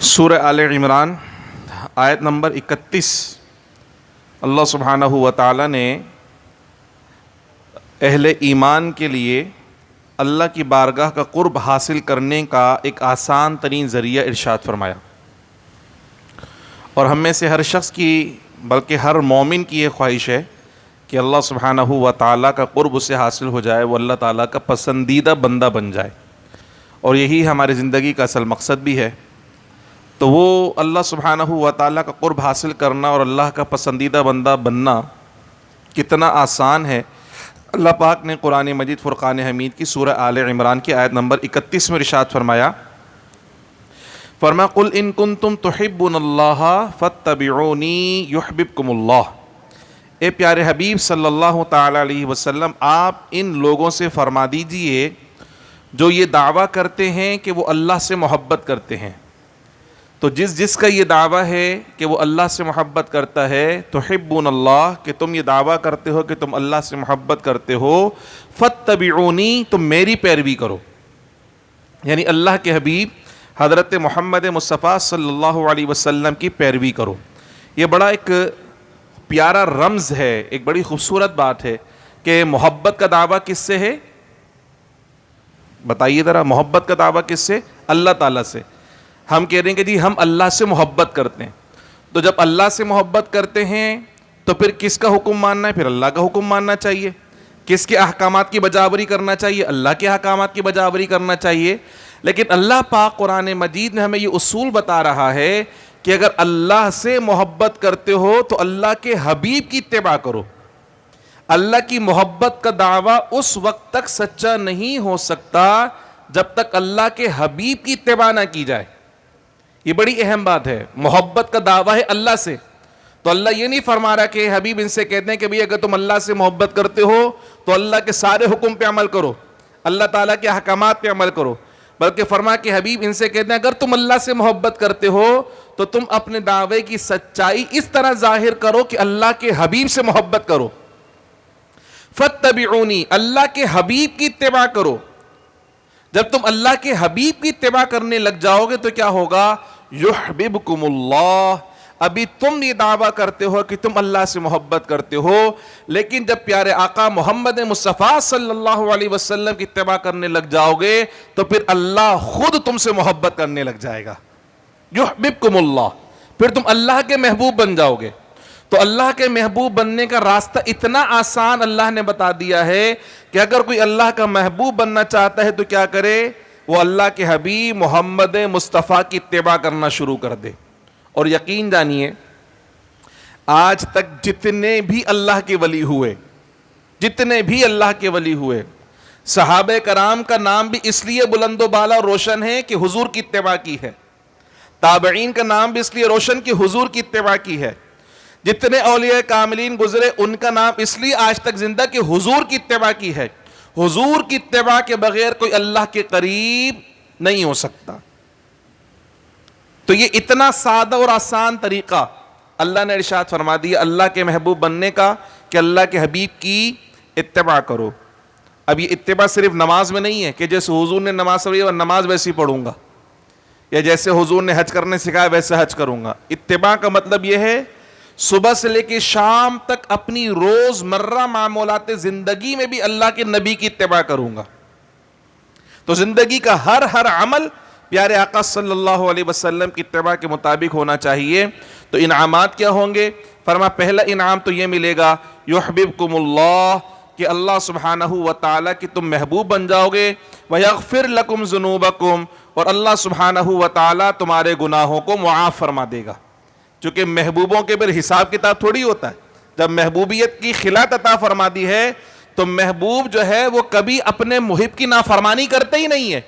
سورہ آل عمران آیت نمبر 31۔ اللہ سبحانہ و تعالیٰ نے اہل ایمان کے لیے اللہ کی بارگاہ کا قرب حاصل کرنے کا ایک آسان ترین ذریعہ ارشاد فرمایا، اور ہم میں سے ہر شخص کی بلکہ ہر مومن کی یہ خواہش ہے کہ اللہ سبحانہ و تعالیٰ کا قرب اسے حاصل ہو جائے، وہ اللہ تعالیٰ کا پسندیدہ بندہ بن جائے، اور یہی ہماری زندگی کا اصل مقصد بھی ہے۔ تو وہ اللہ سبحانہ و تعالیٰ کا قرب حاصل کرنا اور اللہ کا پسندیدہ بندہ بننا کتنا آسان ہے، اللہ پاک نے قرآن مجید فرقان حمید کی سورہ آل عمران کی آیت نمبر 31 میں ارشاد فرمایا، قُلْ إِن كُنتُمْ تُحِبُّونَ اللَّهَ فَاتَّبِعُونِي يُحْبِبْكُمُ اللَّهُ۔ اے پیارے حبیب صلی اللہ تعالیٰ علیہ وسلم، آپ ان لوگوں سے فرما دیجئے جو یہ دعویٰ کرتے ہیں کہ وہ اللہ سے محبت کرتے ہیں۔ تو جس کا یہ دعویٰ ہے کہ وہ اللہ سے محبت کرتا ہے، تحبون اللہ، کہ تم یہ دعویٰ کرتے ہو کہ تم اللہ سے محبت کرتے ہو، فاتبعونی، تم میری پیروی کرو، یعنی اللہ کے حبیب حضرت محمد مصطفیٰ صلی اللہ علیہ وسلم کی پیروی کرو۔ یہ بڑا ایک پیارا رمز ہے، ایک بڑی خوبصورت بات ہے کہ محبت کا دعویٰ کس سے ہے؟ بتائیے ذرا، محبت کا دعویٰ کس سے؟ اللہ تعالیٰ سے۔ ہم کہہ رہے ہیں کہ جی ہم اللہ سے محبت کرتے ہیں، تو جب اللہ سے محبت کرتے ہیں تو پھر کس کا حکم ماننا ہے؟ پھر اللہ کا حکم ماننا چاہیے۔ کس کے احکامات کی بجاوری کرنا چاہیے؟ اللہ کے احکامات کی بجاوری کرنا چاہیے۔ لیکن اللہ پاک قرآن مجید میں ہمیں یہ اصول بتا رہا ہے کہ اگر اللہ سے محبت کرتے ہو تو اللہ کے حبیب کی اتباع کرو۔ اللہ کی محبت کا دعویٰ اس وقت تک سچا نہیں ہو سکتا جب تک اللہ کے حبیب کی اتباع نہ کی جائے۔ یہ بڑی اہم بات ہے۔ محبت کا دعویٰ ہے اللہ سے، تو اللہ یہ نہیں فرما رہا کہ حبیب ان سے کہتے ہیں کہ بھئی اگر تم اللہ سے محبت کرتے ہو تو اللہ کے سارے حکم پہ عمل کرو، اللہ تعالیٰ کے احکامات پہ عمل کرو، بلکہ فرما کہ حبیب ان سے کہتے ہیں اگر تم اللہ سے محبت کرتے ہو تو تم اپنے دعوے کی سچائی اس طرح ظاہر کرو کہ اللہ کے حبیب سے محبت کرو۔ فاتبعونی، اللہ کے حبیب کی اتباع کرو۔ جب تم اللہ کے حبیب کی اتباع کرنے لگ جاؤ گے تو کیا ہوگا؟ یحببکم اللہ۔ ابھی تم یہ دعویٰ کرتے ہو کہ تم اللہ سے محبت کرتے ہو، لیکن جب پیارے آقا محمد مصطفیٰ صلی اللہ علیہ وسلم کی اتباع کرنے لگ جاؤ گے تو پھر اللہ خود تم سے محبت کرنے لگ جائے گا۔ یحببکم اللہ، پھر تم اللہ کے محبوب بن جاؤ گے۔ تو اللہ کے محبوب بننے کا راستہ اتنا آسان اللہ نے بتا دیا ہے کہ اگر کوئی اللہ کا محبوب بننا چاہتا ہے تو کیا کرے؟ وہ اللہ کے حبیب محمد مصطفیٰ کی اتباع کرنا شروع کر دے۔ اور یقین جانیے، آج تک جتنے بھی اللہ کے ولی ہوئے، جتنے بھی اللہ کے ولی ہوئے، صحابہ کرام کا نام بھی اس لیے بلند و بالا اور روشن ہے کہ حضور کی اتباع کی ہے۔ تابعین کا نام بھی اس لیے روشن کہ حضور کی اتباع کی ہے۔ جتنے اولیاء کاملین گزرے ان کا نام اس لیے آج تک زندہ کہ حضور کی اتباع کی ہے۔ حضور کی اتباع کے بغیر کوئی اللہ کے قریب نہیں ہو سکتا۔ تو یہ اتنا سادہ اور آسان طریقہ اللہ نے ارشاد فرما دیا اللہ کے محبوب بننے کا کہ اللہ کے حبیب کی اتباع کرو۔ اب یہ اتباع صرف نماز میں نہیں ہے کہ جیسے حضور نے نماز پڑھی اور نماز ویسی پڑھوں گا، یا جیسے حضور نے حج کرنے سکھایا ویسے حج کروں گا۔ اتباع کا مطلب یہ ہے صبح سے لے کے شام تک اپنی روز مرہ معمولات زندگی میں بھی اللہ کے نبی کی اتباع کروں گا۔ تو زندگی کا ہر عمل پیارے آقا صلی اللہ علیہ وسلم کی اتباع کے مطابق ہونا چاہیے۔ تو انعامات کیا ہوں گے؟ فرما پہلا انعام تو یہ ملے گا یحببکم اللہ، کہ اللہ سبحانہ و تعالیٰ کی تم محبوب بن جاؤ گے، ویغفر لکم ذنوبکم، اور اللہ سبحانہ و تعالیٰ تمہارے گناہوں کو معاف فرما دے گا۔ چونکہ محبوبوں کے پھر حساب کتاب تھوڑی ہوتا ہے۔ جب محبوبیت کی خلعت عطا فرما دی ہے تو محبوب جو ہے وہ کبھی اپنے محب کی نافرمانی کرتے ہی نہیں ہے۔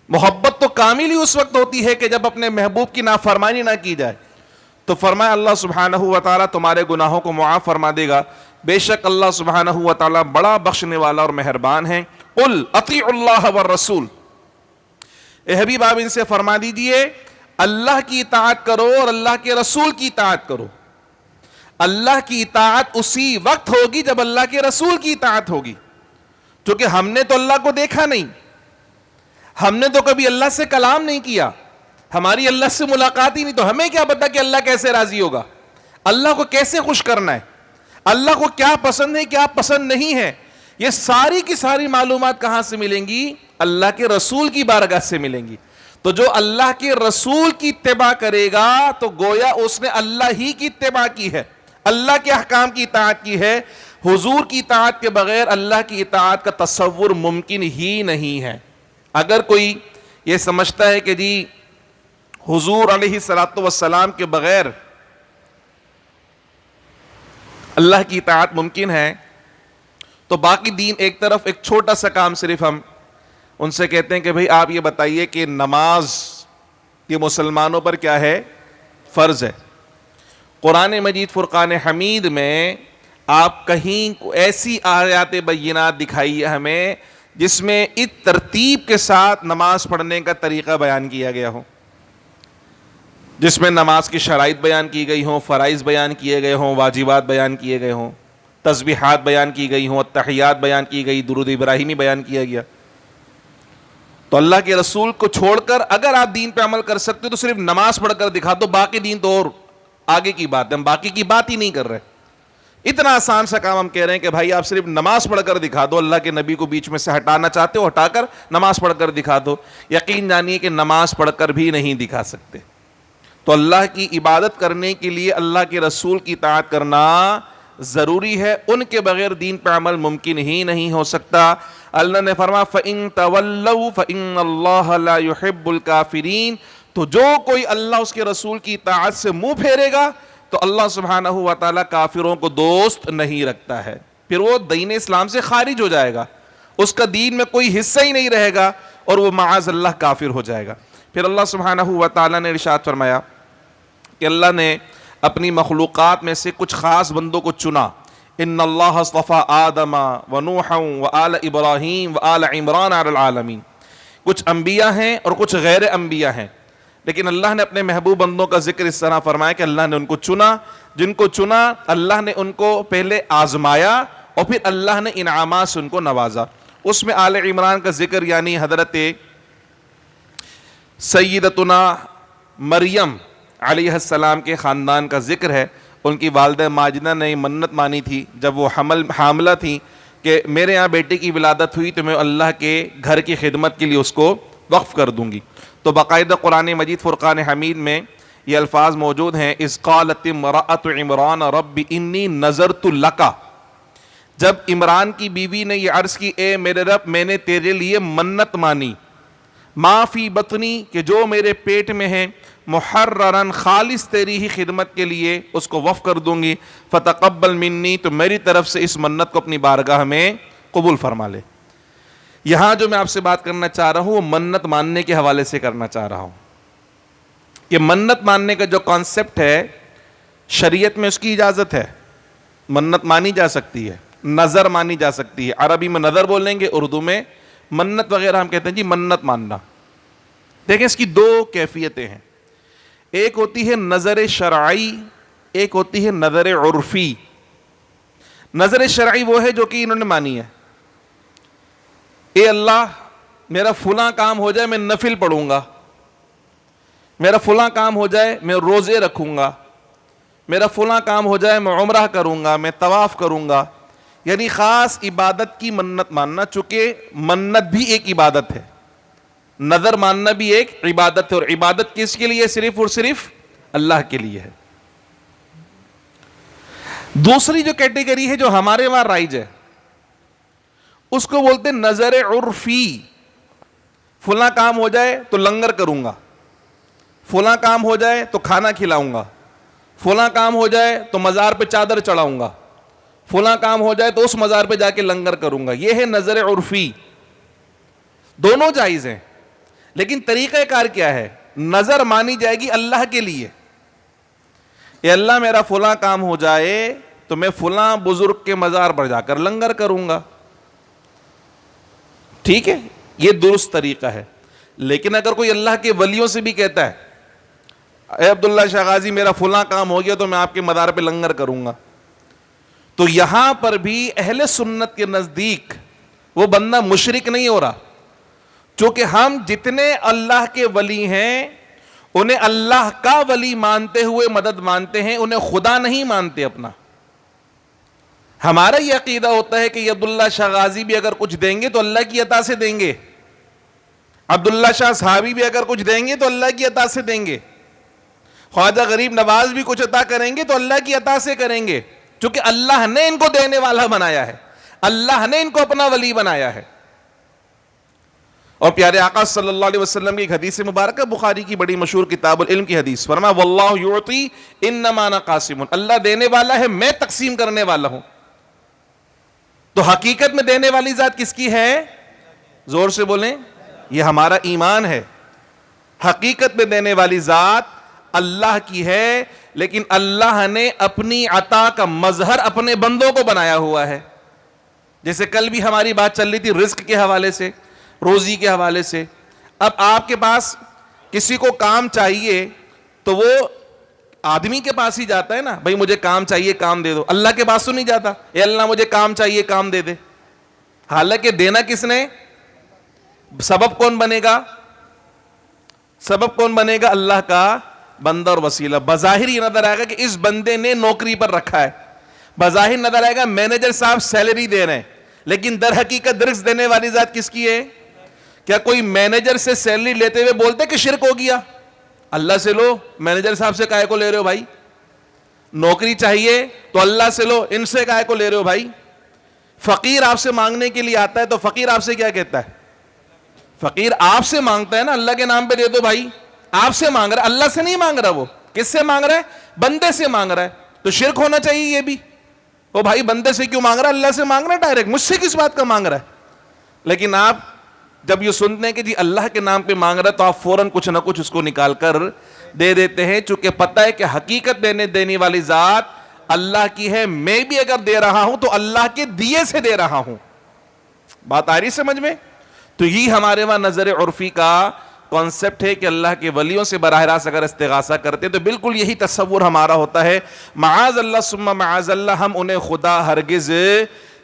محبت تو کامل ہی اس وقت ہوتی ہے کہ جب اپنے محبوب کی نافرمانی نہ کی جائے۔ تو فرمایا اللہ سبحانہ و تعالیٰ تمہارے گناہوں کو معاف فرما دے گا، بے شک اللہ سبحانہ و تعالیٰ بڑا بخشنے والا اور مہربان ہے۔ قل اطیعوا اللہ والرسول، اے حبیب آپ ان سے فرما دیجئے اللہ کی اطاعت کرو اور اللہ کے رسول کی اطاعت کرو۔ اللہ کی اطاعت اسی وقت ہوگی جب اللہ کے رسول کی اطاعت ہوگی، کیونکہ ہم نے تو اللہ کو دیکھا نہیں، ہم نے تو کبھی اللہ سے کلام نہیں کیا، ہماری اللہ سے ملاقات ہی نہیں تو ہمیں کیا پتا کہ اللہ کیسے راضی ہوگا, اللہ کو کیسے خوش کرنا ہے, اللہ کو کیا پسند ہے کیا پسند نہیں ہے. یہ ساری کی ساری معلومات کہاں سے ملیں گی؟ اللہ کے رسول کی بارگاہ سے ملیں گی. تو جو اللہ کے رسول کی اتباع کرے گا تو گویا اس نے اللہ ہی کی اتباع کی ہے, اللہ کے احکام کی اطاعت کی ہے. حضور کی اطاعت کے بغیر اللہ کی اطاعت کا تصور ممکن ہی نہیں ہے. اگر کوئی یہ سمجھتا ہے کہ جی حضور علیہ الصلوۃ والسلام کے بغیر اللہ کی اطاعت ممکن ہے, تو باقی دین ایک طرف, ایک چھوٹا سا کام صرف ہم ان سے کہتے ہیں کہ بھئی آپ یہ بتائیے کہ نماز یہ مسلمانوں پر کیا ہے؟ فرض ہے. قرآن مجید فرقان حمید میں آپ کہیں ایسی آیات بینات دکھائیے ہمیں جس میں اس ترتیب کے ساتھ نماز پڑھنے کا طریقہ بیان کیا گیا ہو, جس میں نماز کی شرائط بیان کی گئی ہوں, فرائض بیان کیے گئے ہوں, واجبات بیان کیے گئے ہوں, تسبیحات بیان کی گئی ہوں, تحیات بیان کی گئی, درود ابراہیمی بیان کیا گیا. تو اللہ کے رسول کو چھوڑ کر اگر آپ دین پہ عمل کر سکتے تو صرف نماز پڑھ کر دکھا دو, باقی دین تو اور آگے کی بات ہے, ہم باقی کی بات ہی نہیں کر رہے. اتنا آسان سا کام ہم کہہ رہے ہیں کہ بھائی آپ صرف نماز پڑھ کر دکھا دو, اللہ کے نبی کو بیچ میں سے ہٹانا چاہتے ہو ہٹا کر نماز پڑھ کر دکھا دو. یقین جانیے کہ نماز پڑھ کر بھی نہیں دکھا سکتے. تو اللہ کی عبادت کرنے کے لیے اللہ کے رسول کی اطاعت کرنا ضروری ہے, ان کے بغیر دین پہ عمل ممکن ہی نہیں ہو سکتا. اللہ نے فرمایا فَإِن تَوَلَّوْا فَإِنَّ اللَّهَ لَا يُحِبُّ الْكَافِرِينَ, تو جو کوئی اللہ اس کے رسول کی اطاعت سے منہ پھیرے گا تو اللہ سبحانہ و تعالیٰ کافروں کو دوست نہیں رکھتا ہے, پھر وہ دین اسلام سے خارج ہو جائے گا, اس کا دین میں کوئی حصہ ہی نہیں رہے گا اور وہ معاذ اللہ کافر ہو جائے گا. پھر اللہ سبحانہ و تعالیٰ نے ارشاد فرمایا کہ اللہ نے اپنی مخلوقات میں سے کچھ خاص بندوں کو چنا. ان اللہ اصطفیٰ آدم ونوحا وآل ابراہیم وآل عمران علی العالمین. کچھ انبیاء ہیں اور کچھ غیر انبیاء ہیں, لیکن اللہ نے اپنے محبوب بندوں کا ذکر اس طرح فرمایا کہ اللہ نے ان کو چنا. جن کو چنا اللہ نے ان کو پہلے آزمایا اور پھر اللہ نے انعامات سے ان کو نوازا. اس میں آل عمران کا ذکر یعنی حضرت سیدتنا مریم علیہ السلام کے خاندان کا ذکر ہے. ان کی والدہ ماجدہ نے منت مانی تھی جب وہ حاملہ تھیں کہ میرے ہاں بیٹے کی ولادت ہوئی تو میں اللہ کے گھر کی خدمت کے لیے اس کو وقف کر دوں گی. تو باقاعدہ قرآن مجید فرقان حمید میں یہ الفاظ موجود ہیں, اذ قالت امرأۃ عمران رب انی نذرت لک. جب عمران کی بیوی نے یہ عرض کی اے میرے رب میں نے تیرے لیے منت مانی, ما فی بطنی کہ جو میرے پیٹ میں ہے, محررن خالص تیری ہی خدمت کے لیے اس کو وقف کر دوں گی, فتقبل منی تو میری طرف سے اس منت کو اپنی بارگاہ میں قبول فرما لے. یہاں جو میں آپ سے بات کرنا چاہ رہا ہوں وہ منت ماننے کے حوالے سے کرنا چاہ رہا ہوں کہ منت ماننے کا جو کانسیپٹ ہے شریعت میں اس کی اجازت ہے, منت مانی جا سکتی ہے, نظر مانی جا سکتی ہے. عربی میں نظر بولیں گے, اردو میں منت وغیرہ ہم کہتے ہیں جی منت ماننا. دیکھیں اس کی دو کیفیتیں ہیں, ایک ہوتی ہے نظر شرعی, ایک ہوتی ہے نظر عرفی. نظر شرعی وہ ہے جو کہ انہوں نے مانی ہے, اے اللہ میرا فلاں کام ہو جائے میں نفل پڑھوں گا, میرا فلاں کام ہو جائے میں روزے رکھوں گا, میرا فلاں کام ہو جائے میں عمرہ کروں گا, میں طواف کروں گا. یعنی خاص عبادت کی منت ماننا, چونکہ منت بھی ایک عبادت ہے, نظر ماننا بھی ایک عبادت ہے, اور عبادت کس کے لیے؟ صرف اور صرف اللہ کے لیے ہے. دوسری جو کیٹیگری ہے جو ہمارے وہاں رائج ہے اس کو بولتے ہیں نظر عرفی. فلاں کام ہو جائے تو لنگر کروں گا, فلاں کام ہو جائے تو کھانا کھلاؤں گا, فلاں کام ہو جائے تو مزار پہ چادر چڑھاؤں گا, فلاں کام ہو جائے تو اس مزار پہ جا کے لنگر کروں گا. یہ ہے نظر عرفی. دونوں جائز ہیں, لیکن طریقہ کار کیا ہے؟ نظر مانی جائے گی اللہ کے لیے, اے اللہ میرا فلاں کام ہو جائے تو میں فلاں بزرگ کے مزار پر جا کر لنگر کروں گا. ٹھیک ہے, یہ درست طریقہ ہے. لیکن اگر کوئی اللہ کے ولیوں سے بھی کہتا ہے اے عبداللہ شاہ غازی میرا فلاں کام ہو گیا تو میں آپ کے مزار پہ لنگر کروں گا, تو یہاں پر بھی اہل سنت کے نزدیک وہ بندہ مشرک نہیں ہو رہا, چونکہ ہم جتنے اللہ کے ولی ہیں انہیں اللہ کا ولی مانتے ہوئے مدد مانتے ہیں, انہیں خدا نہیں مانتے اپنا. ہمارا یہ عقیدہ ہوتا ہے کہ عبداللہ شاہ غازی بھی اگر کچھ دیں گے تو اللہ کی عطا سے دیں گے, عبداللہ شاہ صحابی بھی اگر کچھ دیں گے تو اللہ کی عطا سے دیں گے, خواجہ غریب نواز بھی کچھ عطا کریں گے تو اللہ کی عطا سے کریں گے, چونکہ اللہ نے ان کو دینے والا بنایا ہے, اللہ نے ان کو اپنا ولی بنایا ہے. اور پیارے آقا صلی اللہ علیہ وسلم کی ایک حدیث مبارکہ, بخاری کی بڑی مشہور کتاب العلم کی حدیث, فرمایا واللہ یعطی انما انا قاسم, اللہ دینے والا ہے, میں تقسیم کرنے والا ہوں. تو حقیقت میں دینے والی ذات کس کی ہے؟ زور سے بولیں, یہ ہمارا ایمان ہے. حقیقت میں دینے والی ذات اللہ کی ہے, لیکن اللہ نے اپنی عطا کا مظہر اپنے بندوں کو بنایا ہوا ہے. جیسے کل بھی ہماری بات چل رہی تھی رزق کے حوالے سے, روزی کے حوالے سے. اب آپ کے پاس کسی کو کام چاہیے تو وہ آدمی کے پاس ہی جاتا ہے نا, بھائی مجھے کام چاہیے کام دے دو. اللہ کے پاس تو نہیں جاتا, اے اللہ مجھے کام چاہیے کام دے دے. حالانکہ دینا کس نے؟ سبب کون بنے گا؟ سبب کون بنے گا؟ اللہ کا بندہ اور وسیلہ. بظاہر یہ نظر آئے گا کہ اس بندے نے نوکری پر رکھا ہے, بظاہر نظر آئے گا مینیجر صاحب سیلری دے رہے ہیں, لیکن در حقیقت رزق دینے والی ذات کس کی ہے؟ کیا کوئی مینیجر سے سیلری لیتے ہوئے بولتے کہ شرک ہو گیا؟ اللہ سے لو, مینیجر صاحب سے کائے کو لے رہے ہو بھائی؟ نوکری چاہیے تو اللہ سے لو, ان سے کائے کو لے رہے ہو بھائی؟ فقیر آپ سے مانگنے کے لیے آتا ہے تو فقیر آپ سے کیا کہتا ہے؟ فقیر آپ سے مانگتا ہے نا, اللہ کے نام پہ دے دو بھائی. آپ سے مانگ رہا ہے, اللہ سے نہیں مانگ رہا. وہ کس سے مانگ رہا ہے؟ بندے سے مانگ رہا ہے. تو شرک ہونا چاہیے یہ بھی. وہ بھائی بندے سے کیوں مانگ رہا ہے؟ اللہ سے مانگ رہا ہے ڈائریکٹ, مجھ سے کس بات کا مانگ رہا ہے؟ لیکن آپ جب یہ سنتے ہیں کہ جی اللہ کے نام پہ مانگ رہا ہے تو آپ فوراً کچھ نہ کچھ اس کو نکال کر دے دیتے ہیں, چونکہ پتہ ہے کہ حقیقت دینے والی ذات اللہ کی ہے. میں بھی اگر دے رہا ہوں تو اللہ کے دیے سے دے رہا ہوں. بات آ رہی سمجھ میں؟ تو یہ ہمارے وہاں نظر عرفی کا کانسیپٹ ہے کہ اللہ کے ولیوں سے براہ راست اگر استغاثہ کرتے تو بالکل یہی تصور ہمارا ہوتا ہے. معاذ اللہ ثم معاذ اللہ, ہم انہیں خدا ہرگز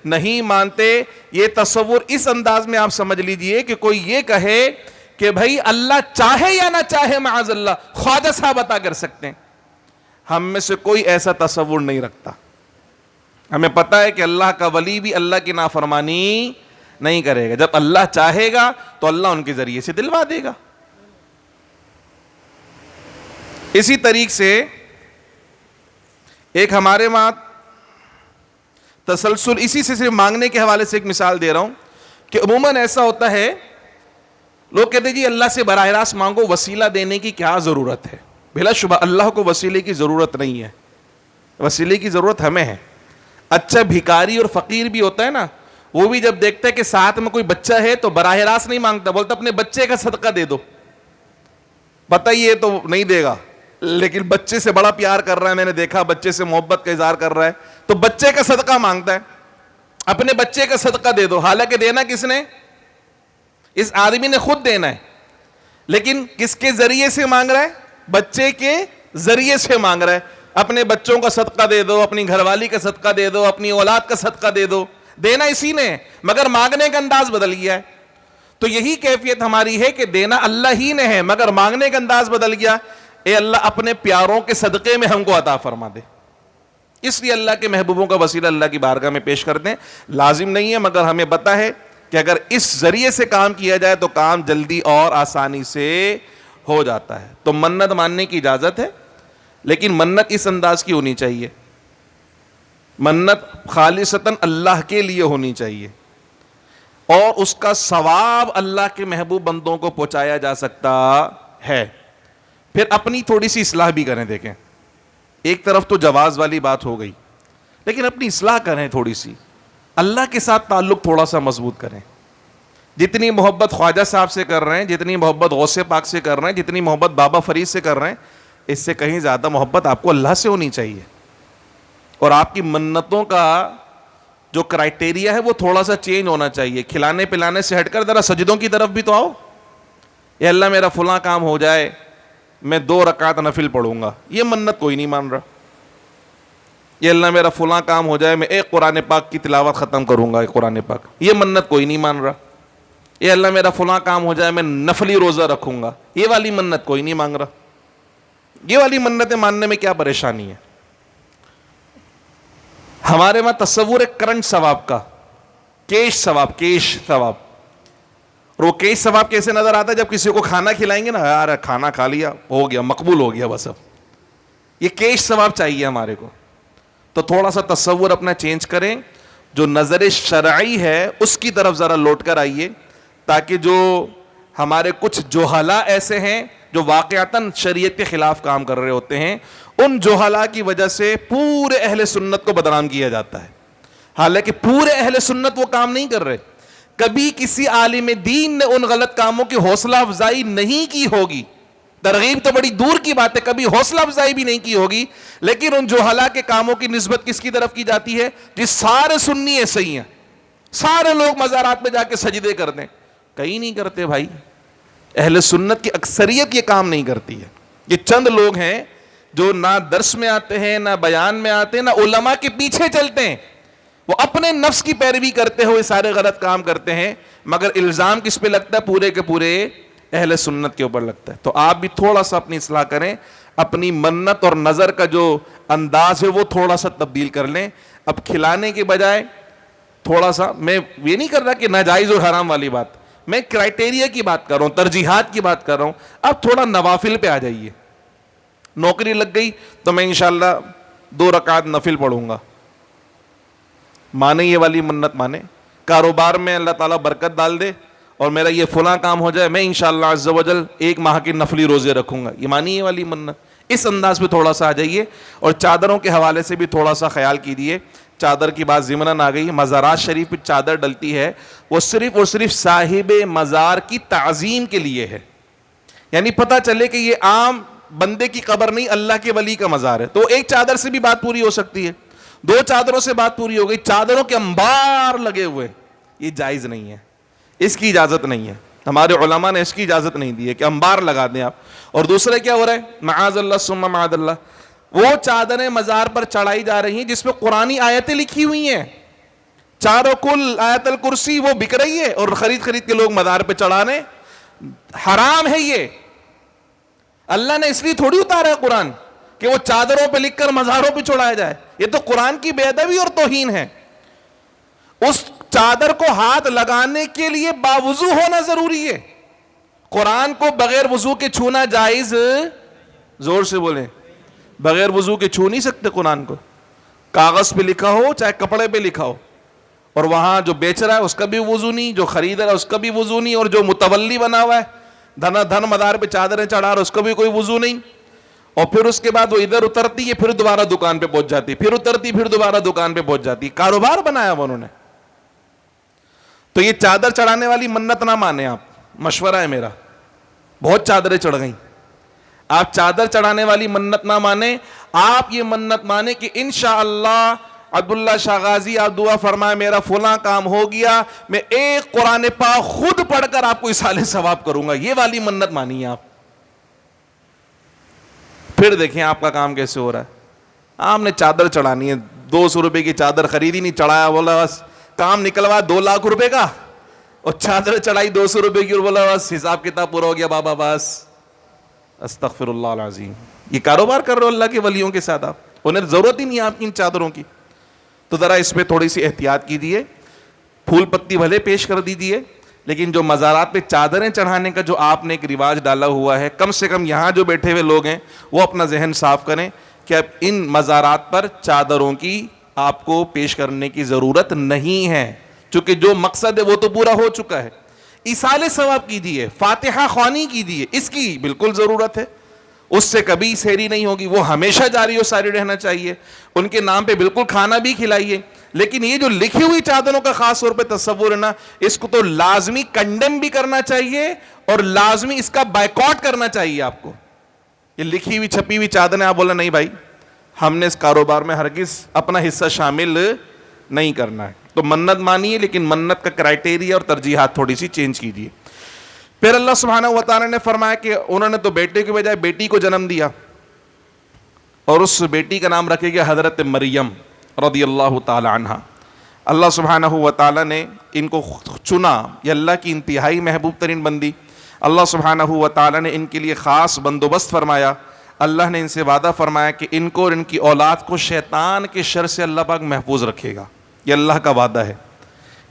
نہیں مانتے. یہ تصور اس انداز میں آپ سمجھ لیجئے کہ کوئی یہ کہے کہ بھائی اللہ چاہے یا نہ چاہے, معاذ اللہ خواجہ صاحب عطا کر سکتے ہیں. ہم میں سے کوئی ایسا تصور نہیں رکھتا. ہمیں پتہ ہے کہ اللہ کا ولی بھی اللہ کی نافرمانی نہیں کرے گا. جب اللہ چاہے گا تو اللہ ان کے ذریعے سے دلوا دے گا. اسی طریق سے ایک ہمارے وہاں تسلسل اسی سے صرف مانگنے کے حوالے سے ایک مثال دے رہا ہوں کہ عموماً ایسا ہوتا ہے, لوگ کہتے ہیں جی اللہ سے براہ راست مانگو, وسیلہ دینے کی کیا ضرورت ہے؟ بلا شبہ اللہ کو وسیلے کی ضرورت نہیں ہے, وسیلے کی ضرورت ہمیں ہے. اچھا بھکاری اور فقیر بھی ہوتا ہے نا, وہ بھی جب دیکھتا ہے کہ ساتھ میں کوئی بچہ ہے تو براہ راست نہیں مانگتا, بولتا اپنے بچے کا صدقہ دے دو. پتہ ہی ہے تو نہیں دے گا, لیکن بچے سے بڑا پیار کر رہا ہے, میں نے دیکھا بچے سے محبت کا اظہار کر رہا ہے تو بچے کا صدقہ مانگتا ہے, اپنے بچے کا صدقہ دے دو. حالانکہ دینا کس نے؟ اس آدمی نے خود دینا ہے, لیکن کس کے ذریعے سے مانگ رہا ہے؟ بچے کے ذریعے سے مانگ رہا ہے. اپنے بچوں کا صدقہ دے دو, اپنی گھر والی کا صدقہ دے دو, اپنی اولاد کا صدقہ دے دو. دینا اسی نے ہے, مگر مانگنے کا انداز بدل گیا ہے. تو یہی کیفیت ہماری ہے کہ دینا اللہ ہی نے ہے, مگر مانگنے کا انداز بدل گیا. اے اللہ اپنے پیاروں کے صدقے میں ہم کو عطا فرما دے. اس لیے اللہ کے محبوبوں کا وسیلہ اللہ کی بارگاہ میں پیش کر دیں. لازم نہیں ہے, مگر ہمیں پتہ ہے کہ اگر اس ذریعے سے کام کیا جائے تو کام جلدی اور آسانی سے ہو جاتا ہے. تو منت ماننے کی اجازت ہے, لیکن منت اس انداز کی ہونی چاہیے, منت خالصتاً اللہ کے لیے ہونی چاہیے, اور اس کا ثواب اللہ کے محبوب بندوں کو پہنچایا جا سکتا ہے. پھر اپنی تھوڑی سی اصلاح بھی کریں. دیکھیں ایک طرف تو جواز والی بات ہو گئی, لیکن اپنی اصلاح کریں تھوڑی سی, اللہ کے ساتھ تعلق تھوڑا سا مضبوط کریں. جتنی محبت خواجہ صاحب سے کر رہے ہیں, جتنی محبت غوث پاک سے کر رہے ہیں, جتنی محبت بابا فرید سے کر رہے ہیں, اس سے کہیں زیادہ محبت آپ کو اللہ سے ہونی چاہیے. اور آپ کی منتوں کا جو کرائٹیریا ہے وہ تھوڑا سا چینج ہونا چاہیے. کھلانے پلانے سے ہٹ کر ذرا سجدوں کی طرف بھی تو آؤ. اے اللہ میرا فلاں کام ہو جائے, میں 2 رکعت نفل پڑھوں گا, یہ منت کوئی نہیں مان رہا. یہ اللہ میرا فلاں کام ہو جائے, میں ایک قرآن پاک کی تلاوت ختم کروں گا, ایک قرآن پاک, یہ منت کوئی نہیں مان رہا. یہ اللہ میرا فلاں کام ہو جائے, میں نفلی روزہ رکھوں گا, یہ والی منت کوئی نہیں مانگ رہا. یہ والی منتیں ماننے میں کیا پریشانی ہے؟ ہمارے وہاں تصور ہے کرنٹ ثواب کا، کیش ثواب، کیش ثواب. اور وہ کیش ثواب کیسے نظر آتا ہے؟ جب کسی کو کھانا کھلائیں گے نا، یار کھانا کھا لیا، ہو گیا، مقبول ہو گیا بس. اب یہ کیش ثواب چاہیے ہمارے کو. تو تھوڑا سا تصور اپنا چینج کریں، جو نظر شرعی ہے اس کی طرف ذرا لوٹ کر آئیے، تاکہ جو ہمارے کچھ جوہلا ایسے ہیں جو واقعتاً شریعت کے خلاف کام کر رہے ہوتے ہیں، ان جوہلا کی وجہ سے پورے اہل سنت کو بدنام کیا جاتا ہے. حالانکہ پورے اہل سنت وہ کام نہیں کر رہے. کبھی کسی عالم دین نے ان غلط کاموں کی حوصلہ افزائی نہیں کی ہوگی، ترغیب تو بڑی دور کی بات ہے، کبھی حوصلہ افزائی بھی نہیں کی ہوگی. لیکن ان جوہلا کے کاموں کی نسبت کس کی طرف کی جاتی ہے؟ جس سارے سنی ایسے ہی ہیں، سارے لوگ مزارات میں جا کے سجدے کر دیں. کہیں نہیں کرتے بھائی. اہل سنت کی اکثریت یہ کام نہیں کرتی ہے. یہ چند لوگ ہیں جو نہ درس میں آتے ہیں، نہ بیان میں آتے ہیں، نہ علماء کے پیچھے چلتے ہیں. وہ اپنے نفس کی پیروی کرتے ہوئے سارے غلط کام کرتے ہیں، مگر الزام کس پہ لگتا ہے؟ پورے کے پورے اہل سنت کے اوپر لگتا ہے. تو آپ بھی تھوڑا سا اپنی اصلاح کریں، اپنی منت اور نظر کا جو انداز ہے وہ تھوڑا سا تبدیل کر لیں. اب کھلانے کے بجائے تھوڑا سا، میں یہ نہیں کر رہا کہ ناجائز اور حرام والی بات، میں کرائٹیریا کی بات کر رہا ہوں، ترجیحات کی بات کر رہا ہوں. اب تھوڑا نوافل پہ آ جائیے. نوکری لگ گئی تو میں انشاءاللہ 2 رکعت نفل پڑھوں گا، مانے یہ والی منت مانے. کاروبار میں اللہ تعالیٰ برکت ڈال دے اور میرا یہ فلاں کام ہو جائے، میں انشاءاللہ عز و جل 1 ماہ کی نفلی روزے رکھوں گا، یہ مانی یہ والی منت. اس انداز پہ تھوڑا سا آ جائیے. اور چادروں کے حوالے سے بھی تھوڑا سا خیال کیجیے. چادر کی بات ضمناً آ گئی. مزارات شریف پہ چادر ڈلتی ہے، وہ صرف اور صرف صاحب مزار کی تعظیم کے لیے ہے. یعنی پتہ چلے کہ یہ عام بندے کی قبر نہیں، اللہ کے ولی کا مزار ہے. تو ایک چادر سے بھی بات پوری ہو سکتی ہے، 2 چادروں سے بات پوری ہو گئی. چادروں کے انبار لگے ہوئے، یہ جائز نہیں ہے، اس کی اجازت نہیں ہے. ہمارے علماء نے اس کی اجازت نہیں دی ہے کہ انبار لگا دیں آپ. اور دوسرے کیا ہو رہا ہے؟ معاذ اللہ ثم معاذ اللہ، وہ چادریں مزار پر چڑھائی جا رہی ہیں جس پہ قرآنی آیتیں لکھی ہوئی ہیں، چاروں کل آیت الکرسی وہ بک رہی ہے، اور خرید کے لوگ مزار پہ چڑھانے. حرام ہے یہ. اللہ نے اس لیے تھوڑی اتارا ہے قرآن کہ وہ چادروں پہ لکھ کر مزاروں پہ چڑھایا جائے. یہ تو قرآن کی بے ادبی اور توہین ہے. اس چادر کو ہاتھ لگانے کے لیے باوضو ہونا ضروری ہے. قرآن کو بغیر وضو کے چھونا جائز؟ زور سے بولیں. بغیر وضو کے چھو نہیں سکتے قرآن کو. کاغذ پہ لکھا ہو چاہے کپڑے پہ لکھا ہو، اور وہاں جو بیچ رہا ہے اس کا بھی وضو نہیں، جو خرید رہا ہے اس کا بھی وضو نہیں، اور جو متولی بنا ہوا ہے دھن مدار پہ چادریں چڑھا رہا ہے اس کا بھی کوئی وضو نہیں. اور پھر اس کے بعد وہ ادھر اترتی ہے، پھر دوبارہ دکان پہ پہنچ جاتی، پھر اترتی، پھر دوبارہ دکان پہ پہنچ جاتی. کاروبار بنایا ہوا انہوں نے. تو یہ چادر چڑھانے والی منت نہ مانے آپ، مشورہ ہے میرا. بہت چادریں چڑھ گئیں. آپ چادر چڑھانے والی منت نہ مانیں. آپ یہ منت مانیں کہ انشاءاللہ عبداللہ شاہ غازی آپ دعا فرمائے میرا فلاں کام ہو گیا، میں ایک قرآن پاک خود پڑھ کر آپ کو اصالہ ثواب کروں گا. یہ والی منت مانیے آپ. پھر دیکھیں آپ کا کام کیسے ہو رہا ہے. آپ نے چادر چڑھانی ہے، 200 روپے کی چادر خریدی نہیں، چڑھایا، بولا بس کام نکلوا 2 لاکھ روپے کا، اور چادر چڑھائی 200 روپے کی اور بولا بس حساب کتاب پورا ہو گیا بابا بس. استغفر اللہ العظیم. یہ کاروبار کر رہے ہو اللہ کے ولیوں کے ساتھ آپ، انہیں ضرورت ہی نہیں آپ کی ان چادروں کی. تو ذرا اس پہ تھوڑی سی احتیاط کیجیے. پھول پتی بھلے پیش کر دیجیے، لیکن جو مزارات پہ چادریں چڑھانے کا جو آپ نے ایک رواج ڈالا ہوا ہے، کم سے کم یہاں جو بیٹھے ہوئے لوگ ہیں وہ اپنا ذہن صاف کریں کہ اب ان مزارات پر چادروں کی آپ کو پیش کرنے کی ضرورت نہیں ہے، چونکہ جو مقصد ہے وہ تو پورا ہو چکا ہے. ایصال ثواب کیجیے، فاتحہ خوانی کیجیے، اس کی بالکل ضرورت ہے. اس سے کبھی سحری نہیں ہوگی، وہ ہمیشہ جاری و ساری رہنا چاہیے. ان کے نام پہ بالکل کھانا بھی کھلائیے. لیکن یہ جو لکھی ہوئی چادروں کا خاص طور پہ تصور ہے نا، اس کو تو لازمی کنڈم بھی کرنا چاہیے اور لازمی اس کا بائیکاٹ کرنا چاہیے آپ کو. یہ لکھی ہوئی چھپی ہوئی چادریں آپ بولیں نہیں بھائی ہم نے اس کاروبار میں ہرگز اپنا حصہ شامل نہیں کرنا ہے. تو منت مانیے، لیکن منت کا کرائٹیریا اور ترجیحات تھوڑی سی چینج کیجیے. پھر اللہ سبحانہ و تعالی نے فرمایا کہ انہوں نے تو بیٹے کے بجائے بیٹی کو جنم دیا، اور اس بیٹی کا نام رکھے گیا حضرت مریم رضی اللہ تعالی عنہ. اللہ سبحانہ و تعالی نے ان کو چنا، یہ اللہ کی انتہائی محبوب ترین بندی. اللہ سبحانہ و تعالی نے ان کے لیے خاص بندوبست فرمایا. اللہ نے ان سے وعدہ فرمایا کہ ان کو اور ان کی اولاد کو شیطان کے شر سے اللہ پاک محفوظ رکھے گا. یہ اللہ کا وعدہ ہے.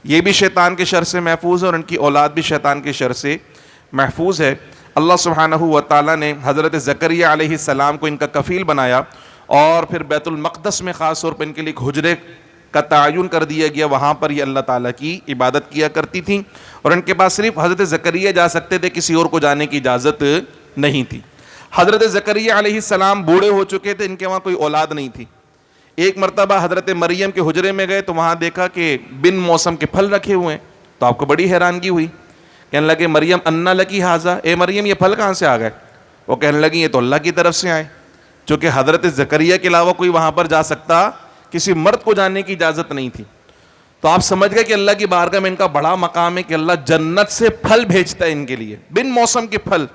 یہ بھی شیطان کے شر سے محفوظ ہے اور ان کی اولاد بھی شیطان کے شر سے محفوظ ہے. اللہ سبحانہ و تعالیٰ نے حضرت زکریہ علیہ السلام کو ان کا کفیل بنایا اور پھر بیت المقدس میں خاص طور پر ان کے لیے ایک حجرے کا تعین کر دیا گیا. وہاں پر یہ اللہ تعالیٰ کی عبادت کیا کرتی تھیں اور ان کے پاس صرف حضرت زکریہ جا سکتے تھے, کسی اور کو جانے کی اجازت نہیں تھی. حضرت زکریہ علیہ السلام بوڑھے ہو چکے تھے, ان کے وہاں کوئی اولاد نہیں تھی. ایک مرتبہ حضرت مریم کے حجرے میں گئے تو وہاں دیکھا کہ بن موسم کے پھل رکھے ہوئے ہیں. تو آپ کو بڑی حیرانگی ہوئی, کہنے لگے مریم انا لکی ھذا, اے مریم یہ پھل کہاں سے آ گئے؟ وہ کہنے لگی یہ تو اللہ کی طرف سے آئے. چونکہ حضرت زکریہ کے علاوہ کوئی وہاں پر جا سکتا, کسی مرد کو جانے کی اجازت نہیں تھی. تو آپ سمجھ گئے کہ اللہ کی بارگاہ میں ان کا بڑا مقام ہے کہ اللہ جنت سے پھل بھیجتا ہے ان کے لیے, بن موسم کے پھل.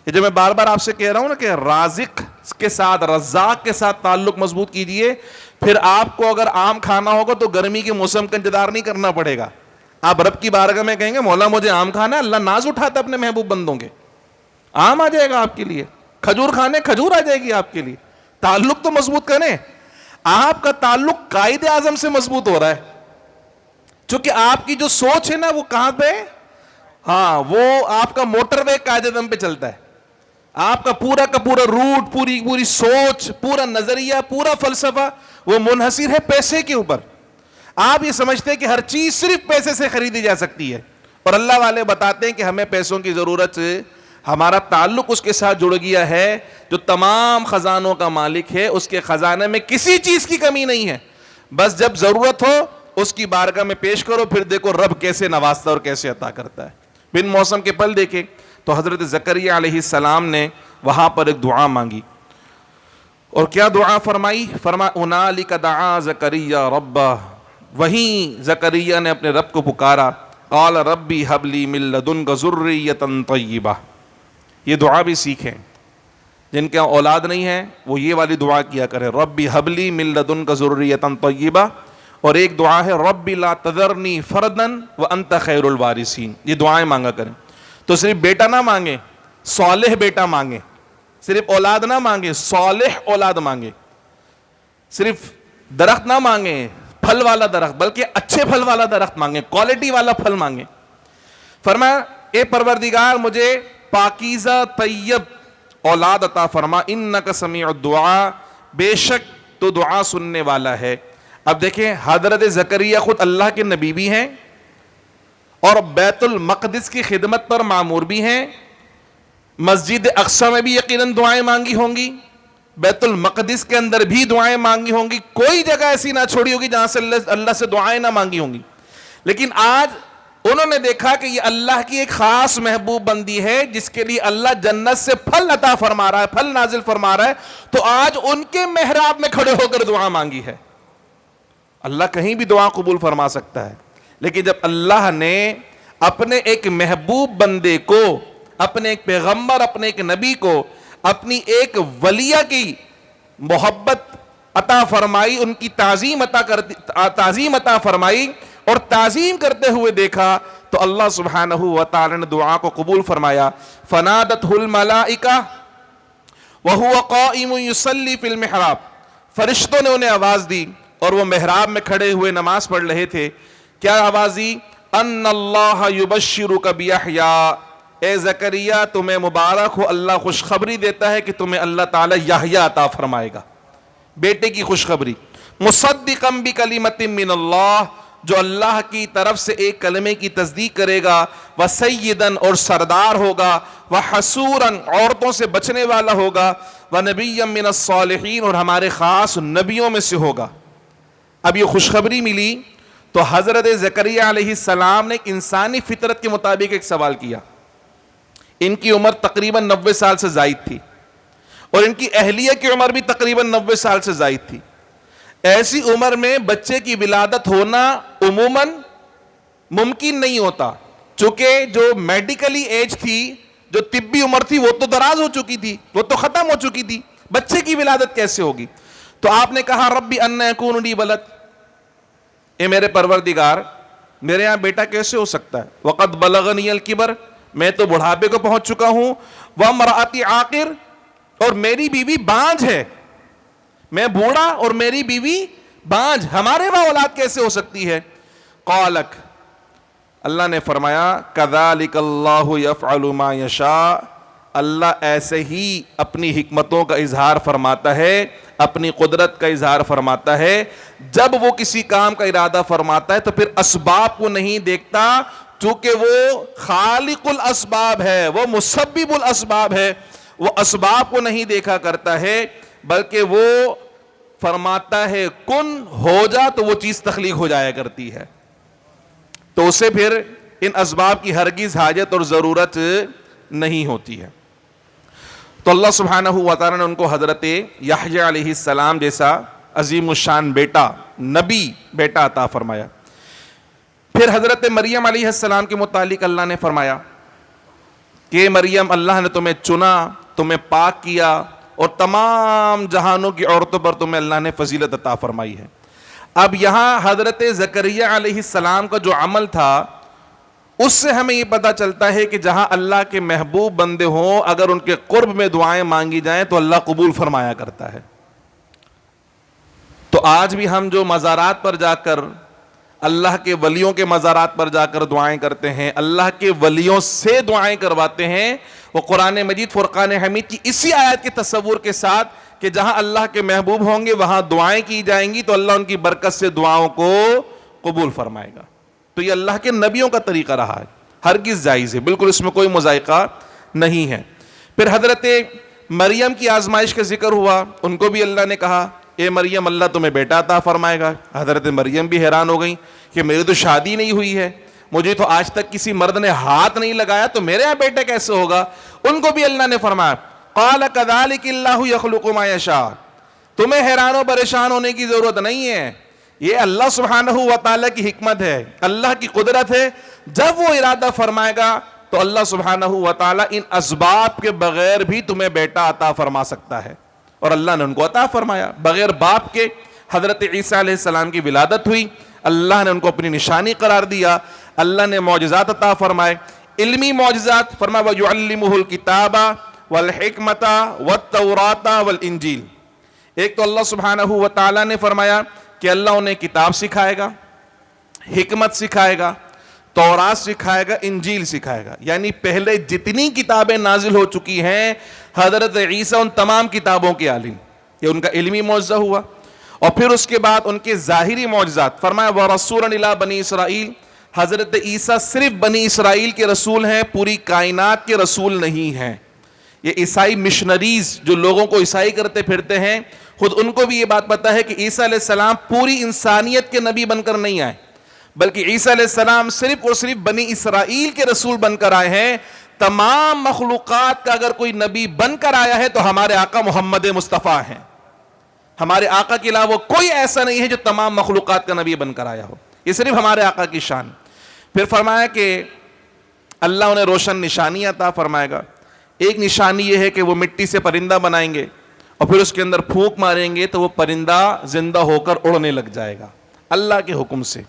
یہ جو میں بار بار آپ سے کہہ رہا ہوں نا کہ رازق کے ساتھ, رزاق کے ساتھ تعلق مضبوط کیجئے, پھر آپ کو اگر آم کھانا ہوگا تو گرمی کے موسم کا انتظار نہیں کرنا پڑے گا. آپ رب کی بارگاہ میں کہیں گے مولا مجھے آم کھانا ہے, اللہ ناز اٹھاتا ہے اپنے محبوب بندوں کے, آم آ جائے گا آپ کے لیے. کھجور کھانے, کھجور آ جائے گی آپ کے لیے. تعلق تو مضبوط کریں. آپ کا تعلق قائد اعظم سے مضبوط ہو رہا ہے, چونکہ آپ کی جو سوچ ہے نا وہ کہاں پہ, ہاں وہ آپ کا موٹر وے قائد اعظم پہ چلتا ہے. آپ کا پورا روٹ, پوری سوچ, پورا نظریہ, پورا فلسفہ وہ منحصر ہے پیسے کے اوپر. آپ یہ سمجھتے ہیں کہ ہر چیز صرف پیسے سے خریدی جا سکتی ہے, اور اللہ والے بتاتے ہیں کہ ہمیں پیسوں کی ضرورت, ہمارا تعلق اس کے ساتھ جڑ گیا ہے جو تمام خزانوں کا مالک ہے. اس کے خزانے میں کسی چیز کی کمی نہیں ہے, بس جب ضرورت ہو اس کی بارگاہ میں پیش کرو, پھر دیکھو رب کیسے نوازتا اور کیسے عطا کرتا ہے. بن موسم کے پھل دیکھے تو حضرت زکریہ علیہ السلام نے وہاں پر ایک دعا مانگی, اور کیا دعا فرمائی؟ ہنالک دعا زکریہ ربہ, وہیں زکریہ نے اپنے رب کو پکارا. قال ربی ہب لی من لدنک ذریۃ طیبہ. یہ دعا بھی سیکھیں, جن کے اولاد نہیں ہے وہ یہ والی دعا کیا کرے, ربی ہب لی من لدنک ذریۃ طیبہ. اور ایک دعا ہے ربی لا تذرنی فردا وانت خیر الوارثین. یہ دعائیں مانگا کریں. تو صرف بیٹا نہ مانگے, صالح بیٹا مانگے. صرف اولاد نہ مانگے, صالح اولاد مانگے. صرف درخت نہ مانگے, پھل والا درخت, بلکہ اچھے پھل والا درخت مانگے, کوالٹی والا پھل مانگے. فرمایا اے پروردگار مجھے پاکیزہ طیب اولاد عطا فرما, انک سمیع الدعاء, بے شک تو دعا سننے والا ہے. اب دیکھیں حضرت زکریہ خود اللہ کے نبی بھی ہیں اور بیت المقدس کی خدمت پر مامور بھی ہیں. مسجد اقصی میں بھی یقیناً دعائیں مانگی ہوں گی, بیت المقدس کے اندر بھی دعائیں مانگی ہوں گی. کوئی جگہ ایسی نہ چھوڑی ہوگی جہاں سے اللہ سے دعائیں نہ مانگی ہوں گی. لیکن آج انہوں نے دیکھا کہ یہ اللہ کی ایک خاص محبوب بندی ہے جس کے لیے اللہ جنت سے پھل عطا فرما رہا ہے, پھل نازل فرما رہا ہے, تو آج ان کے محراب میں کھڑے ہو کر دعا مانگی ہے. اللہ کہیں بھی دعا قبول فرما سکتا ہے, لیکن جب اللہ نے اپنے ایک محبوب بندے کو, اپنے ایک پیغمبر, اپنے ایک نبی کو, اپنی ایک ولیہ کی محبت عطا فرمائی, ان کی تعظیم عطا فرمائی اور تعظیم کرتے ہوئے دیکھا, تو اللہ سبحانہ و تعالی نے دعا کو قبول فرمایا. فنادتہ الملائکہ وہو قائم یصلی فی المحراب, فرشتوں نے انہیں آواز دی اور وہ محراب میں کھڑے ہوئے نماز پڑھ رہے تھے. کیا آواز دی؟ ان اللہ یبشرک بیحییٰ, اے زکریہ تمہیں مبارک ہو, اللہ خوشخبری دیتا ہے کہ تمہیں اللہ تعالی یحییٰ عطا فرمائے گا, بیٹے کی خوشخبری. مصدقا بکلمۃ من اللہ, جو اللہ کی طرف سے ایک کلمے کی تصدیق کرے گا. وسیداً, اور سردار ہوگا. وحسوراً, عورتوں سے بچنے والا ہوگا. ونبیا من الصالحین, اور ہمارے خاص نبیوں میں سے ہوگا. اب یہ خوشخبری ملی تو حضرت زکریہ علیہ السلام نے ایک انسانی فطرت کے مطابق ایک سوال کیا. ان کی عمر تقریباً 90 سال سے زائد تھی اور ان کی اہلیہ کی عمر بھی تقریباً 90 سال سے زائد تھی. ایسی عمر میں بچے کی ولادت ہونا عموماً ممکن نہیں ہوتا, چونکہ جو میڈیکلی ایج تھی, جو طبی عمر تھی, وہ تو دراز ہو چکی تھی, وہ تو ختم ہو چکی تھی. بچے کی ولادت کیسے ہوگی؟ تو آپ نے کہا ربی ان یکون لی ولد, اے میرے پروردگار میرے یہاں بیٹا کیسے ہو سکتا ہے؟ وقد بلغنی الکبر, میں تو بڑھاپے کو پہنچ چکا ہوں. وامرأتی عاقر, اور میری بیوی بانجھ ہے, میں بوڑھا اور میری بیوی بانجھ, ہمارے وہاں اولاد کیسے ہو سکتی ہے؟ قالک, اللہ نے فرمایا کذالک اللہ یفعل ما یشاء, اللہ ایسے ہی اپنی حکمتوں کا اظہار فرماتا ہے, اپنی قدرت کا اظہار فرماتا ہے. جب وہ کسی کام کا ارادہ فرماتا ہے تو پھر اسباب کو نہیں دیکھتا, چونکہ وہ خالق الاسباب ہے, وہ مسبب الاسباب ہے, وہ اسباب کو نہیں دیکھا کرتا ہے, بلکہ وہ فرماتا ہے کن ہو جا تو وہ چیز تخلیق ہو جایا کرتی ہے. تو اسے پھر ان اسباب کی ہرگز حاجت اور ضرورت نہیں ہوتی ہے. تو اللہ سبحانہ و تعالیٰ نے ان کو حضرت یحییٰ علیہ السلام جیسا عظیم الشان بیٹا, نبی بیٹا عطا فرمایا. پھر حضرت مریم علیہ السلام کے متعلق اللہ نے فرمایا کہ مریم, اللہ نے تمہیں چنا, تمہیں پاک کیا, اور تمام جہانوں کی عورتوں پر تمہیں اللہ نے فضیلت عطا فرمائی ہے. اب یہاں حضرت زکریہ علیہ السلام کا جو عمل تھا, اس سے ہمیں یہ پتہ چلتا ہے کہ جہاں اللہ کے محبوب بندے ہوں, اگر ان کے قرب میں دعائیں مانگی جائیں تو اللہ قبول فرمایا کرتا ہے. تو آج بھی ہم جو مزارات پر جا کر, اللہ کے ولیوں کے مزارات پر جا کر دعائیں کرتے ہیں, اللہ کے ولیوں سے دعائیں کرواتے ہیں, وہ قرآن مجید فرقان حمید کی اسی آیت کے تصور کے ساتھ کہ جہاں اللہ کے محبوب ہوں گے وہاں دعائیں کی جائیں گی تو اللہ ان کی برکت سے دعاؤں کو قبول فرمائے گا. تو یہ اللہ کے نبیوں کا طریقہ رہا ہے, ہرگز جائز ہے, بالکل اس میں کوئی مذائقہ نہیں ہے. پھر حضرت مریم کی آزمائش کا ذکر ہوا, ان کو بھی اللہ نے کہا اے مریم اللہ تمہیں بیٹا عطا فرمائے گا. حضرت مریم بھی حیران ہو گئیں کہ میری تو شادی نہیں ہوئی ہے, مجھے تو آج تک کسی مرد نے ہاتھ نہیں لگایا, تو میرے یہاں بیٹا کیسے ہوگا؟ ان کو بھی اللہ نے فرمایا قال کذالک اللہ یخلق ما یشاء, تمہیں حیران و پریشان ہونے کی ضرورت نہیں ہے, یہ اللہ سبحانہ و تعالیٰ کی حکمت ہے, اللہ کی قدرت ہے. جب وہ ارادہ فرمائے گا تو اللہ سبحانہ و تعالیٰ ان اسباب کے بغیر بھی تمہیں بیٹا عطا فرما سکتا ہے. اور اللہ نے ان کو عطا فرمایا, بغیر باپ کے حضرت عیسیٰ علیہ السلام کی ولادت ہوئی, اللہ نے ان کو اپنی نشانی قرار دیا, اللہ نے معجزات عطا فرمائے, علمی معجزات. فرمایا وَيُعَلِّمُهُ الْكِتَابَ وَالْحِكْمَةَ وَالتَّوْرَاةَ وَالْإِنْجِيلَ. ایک تو اللہ سبحانہ و تعالیٰ نے فرمایا کہ اللہ انہیں کتاب سکھائے گا, حکمت سکھائے گا, تورات سکھائے گا, انجیل سکھائے گا. یعنی پہلے جتنی کتابیں نازل ہو چکی ہیں حضرت عیسیٰ ان تمام کتابوں کے عالم, یہ ان کا علمی معجزہ ہوا. اور پھر اس کے بعد ان کے ظاہری معجزات. فرمایا وَرَسُولًا إِلَىٰ بَنِي إِسْرَائِيل, حضرت عیسیٰ صرف بنی اسرائیل کے رسول ہیں, پوری کائنات کے رسول نہیں ہیں. یہ عیسائی مشنریز جو لوگوں کو عیسائی کرتے پھرتے ہیں, خود ان کو بھی یہ بات پتہ ہے کہ عیسیٰ علیہ السلام پوری انسانیت کے نبی بن کر نہیں آئے, بلکہ عیسیٰ علیہ السلام صرف اور صرف بنی اسرائیل کے رسول بن کر آئے ہیں. تمام مخلوقات کا اگر کوئی نبی بن کر آیا ہے تو ہمارے آقا محمد مصطفیٰ ہیں. ہمارے آقا کے علاوہ کوئی ایسا نہیں ہے جو تمام مخلوقات کا نبی بن کر آیا ہو, یہ صرف ہمارے آقا کی شان. پھر فرمایا کہ اللہ انہیں روشن نشانی عطا فرمائے گا. ایک نشانی یہ ہے کہ وہ مٹی سے پرندہ بنائیں گے اور پھر اس کے اندر پھونک ماریں گے تو وہ پرندہ زندہ ہو کر اڑنے لگ جائے گا اللہ کے حکم سے.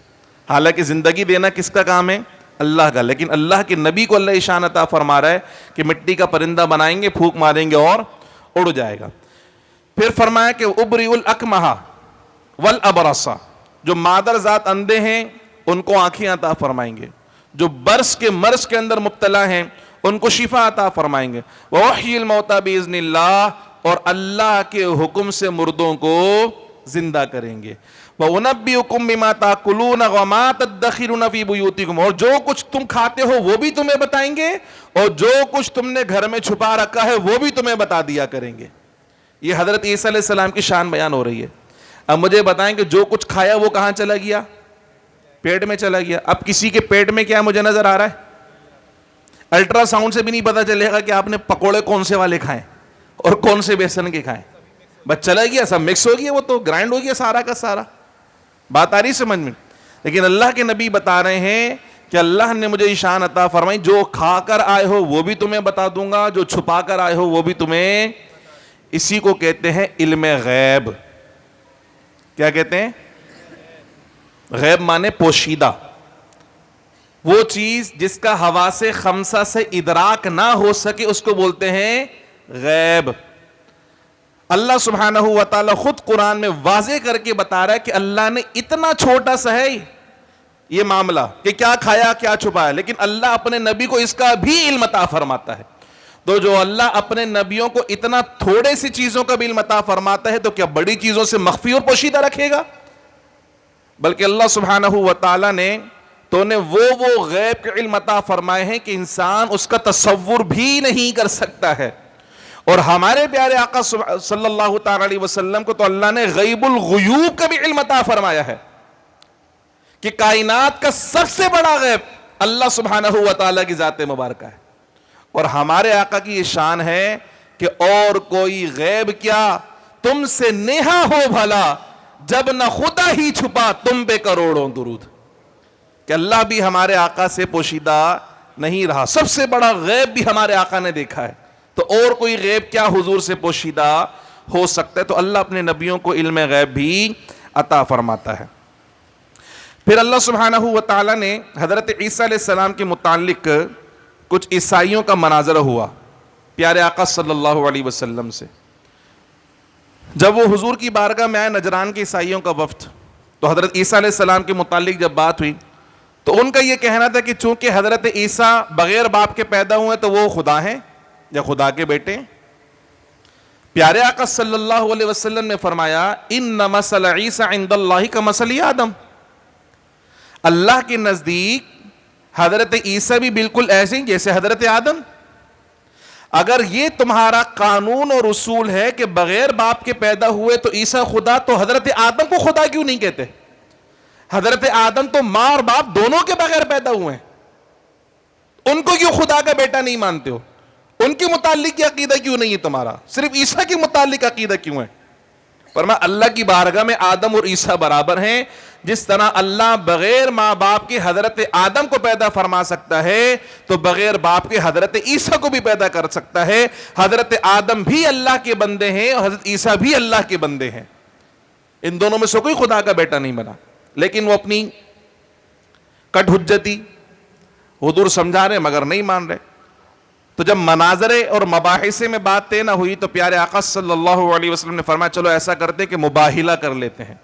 حالانکہ زندگی دینا کس کا کام ہے؟ اللہ کا, لیکن اللہ کے نبی کو اللہ شان عطا فرما رہا ہے کہ مٹی کا پرندہ بنائیں گے, پھونک ماریں گے اور اڑ جائے گا. پھر فرمایا کہ ابری الاکمہ والابرص, جو مادر ذات اندھے ہیں ان کو آنکھیں عطا فرمائیں گے, جو برس کے مرض کے اندر مبتلا ہیں ان کو شفا عطا فرمائیں گے. وَوَحْيِ الْمَوْتَى بِإِذْنِ اللَّهِ, اور اللہ کے حکم سے مردوں کو زندہ کریں گے. وَأُنَبِّئُكُم بِمَا تَأْكُلُونَ وَمَا تَدَّخِرُونَ فِي بُيُوتِكُمْ, اور جو کچھ تم کھاتے ہو وہ بھی تمہیں بتائیں گے, اور جو کچھ تم نے گھر میں چھپا رکھا ہے وہ بھی تمہیں بتا دیا کریں گے. یہ حضرت عیسیٰ علیہ السلام کی شان بیان ہو رہی ہے. اب مجھے بتائیں کہ جو کچھ کھایا وہ کہاں چلا گیا؟ پیٹ میں چلا گیا. اب کسی کے پیٹ میں کیا مجھے نظر آ رہا ہے؟ الٹرا ساؤنڈ سے بھی نہیں پتا چلے گا کہ آپ نے پکوڑے کون سے والے کھائیں اور کون سے بیسن کے کھائیں. بس چلا گیا, سب مکس ہو گیا, وہ تو گرائنڈ ہو گیا سارا کا سارا. بات آ رہی سمجھ میں؟ لیکن اللہ کے نبی بتا رہے ہیں کہ اللہ نے مجھے شان عطا فرمائی, جو کھا کر آئے ہو وہ بھی تمہیں بتا دوں گا, جو چھپا کر آئے ہو وہ بھی تمہیں. اسی کو کہتے ہیں علم غیب. کیا کہتے ہیں؟ غیب مانے پوشیدہ, وہ چیز جس کا حواس خمسہ سے ادراک نہ ہو سکے اس کو بولتے ہیں غیب. اللہ سبحانہ و تعالی خود قرآن میں واضح کر کے بتا رہا ہے کہ اللہ نے اتنا چھوٹا سا ہے یہ معاملہ کہ کیا کھایا کیا چھپایا، لیکن اللہ اپنے نبی کو اس کا بھی علم عطا فرماتا ہے. تو جو اللہ اپنے نبیوں کو اتنا تھوڑے سی چیزوں کا بھی علم عطا فرماتا ہے تو کیا بڑی چیزوں سے مخفی اور پوشیدہ رکھے گا؟ بلکہ اللہ سبحانہ و تعالی نے تو نے وہ غیب کے علم عطا فرمائے ہیں کہ انسان اس کا تصور بھی نہیں کر سکتا ہے. اور ہمارے پیارے آقا صلی اللہ تعالی علیہ وسلم کو تو اللہ نے غیب الغیوب کا بھی علم عطا فرمایا ہے کہ کائنات کا سب سے بڑا غیب اللہ سبحانہ و تعالی کی ذات مبارکہ ہے. اور ہمارے آقا کی یہ شان ہے کہ اور کوئی غیب کیا تم سے نیہا ہو بھلا، جب نہ خدا ہی چھپا تم پہ کروڑوں درود. کہ اللہ بھی ہمارے آقا سے پوشیدہ نہیں رہا، سب سے بڑا غیب بھی ہمارے آقا نے دیکھا ہے، تو اور کوئی غیب کیا حضور سے پوشیدہ ہو سکتا ہے؟ تو اللہ اپنے نبیوں کو علم غیب بھی عطا فرماتا ہے. پھر اللہ سبحانہ و تعالی نے حضرت عیسیٰ علیہ السلام کے متعلق کچھ عیسائیوں کا مناظرہ ہوا پیارے آقا صلی اللہ علیہ وسلم سے. جب وہ حضور کی بارگاہ میں آئے نجران کے عیسائیوں کا وفد، تو حضرت عیسیٰ علیہ السلام کے متعلق جب بات ہوئی تو ان کا یہ کہنا تھا کہ چونکہ حضرت عیسیٰ بغیر باپ کے پیدا ہوئے تو وہ خدا ہیں یا خدا کے بیٹے ہیں. پیارے آقا صلی اللہ علیہ وسلم نے فرمایا ان مثل عیسیٰ عند اللہ کا مثل آدم، اللہ کے نزدیک حضرت عیسیٰ بھی بالکل ایسے ہی جیسے حضرت آدم. اگر یہ تمہارا قانون اور اصول ہے کہ بغیر باپ کے پیدا ہوئے تو عیسیٰ خدا، تو حضرت آدم کو خدا کیوں نہیں کہتے؟ حضرت آدم تو ماں اور باپ دونوں کے بغیر پیدا ہوئے ہیں، ان کو کیوں خدا کا بیٹا نہیں مانتے ہو؟ ان کے متعلق کی عقیدہ کیوں نہیں ہے تمہارا؟ صرف عیسیٰ کے متعلق عقیدہ کیوں ہے؟ فرمایا اللہ کی بارگاہ میں آدم اور عیسیٰ برابر ہیں. جس طرح اللہ بغیر ماں باپ کے حضرت آدم کو پیدا فرما سکتا ہے تو بغیر باپ کے حضرت عیسیٰ کو بھی پیدا کر سکتا ہے. حضرت آدم بھی اللہ کے بندے ہیں اور حضرت عیسیٰ بھی اللہ کے بندے ہیں، ان دونوں میں سے کوئی خدا کا بیٹا نہیں بنا. لیکن وہ اپنی کٹ حجتی حضور سمجھا رہے مگر نہیں مان رہے. تو جب مناظرے اور مباحثے میں بات طے نہ ہوئی تو پیارے آقا صلی اللہ علیہ وسلم نے فرمایا چلو ایسا کرتے کہ مباہلہ کر لیتے ہیں.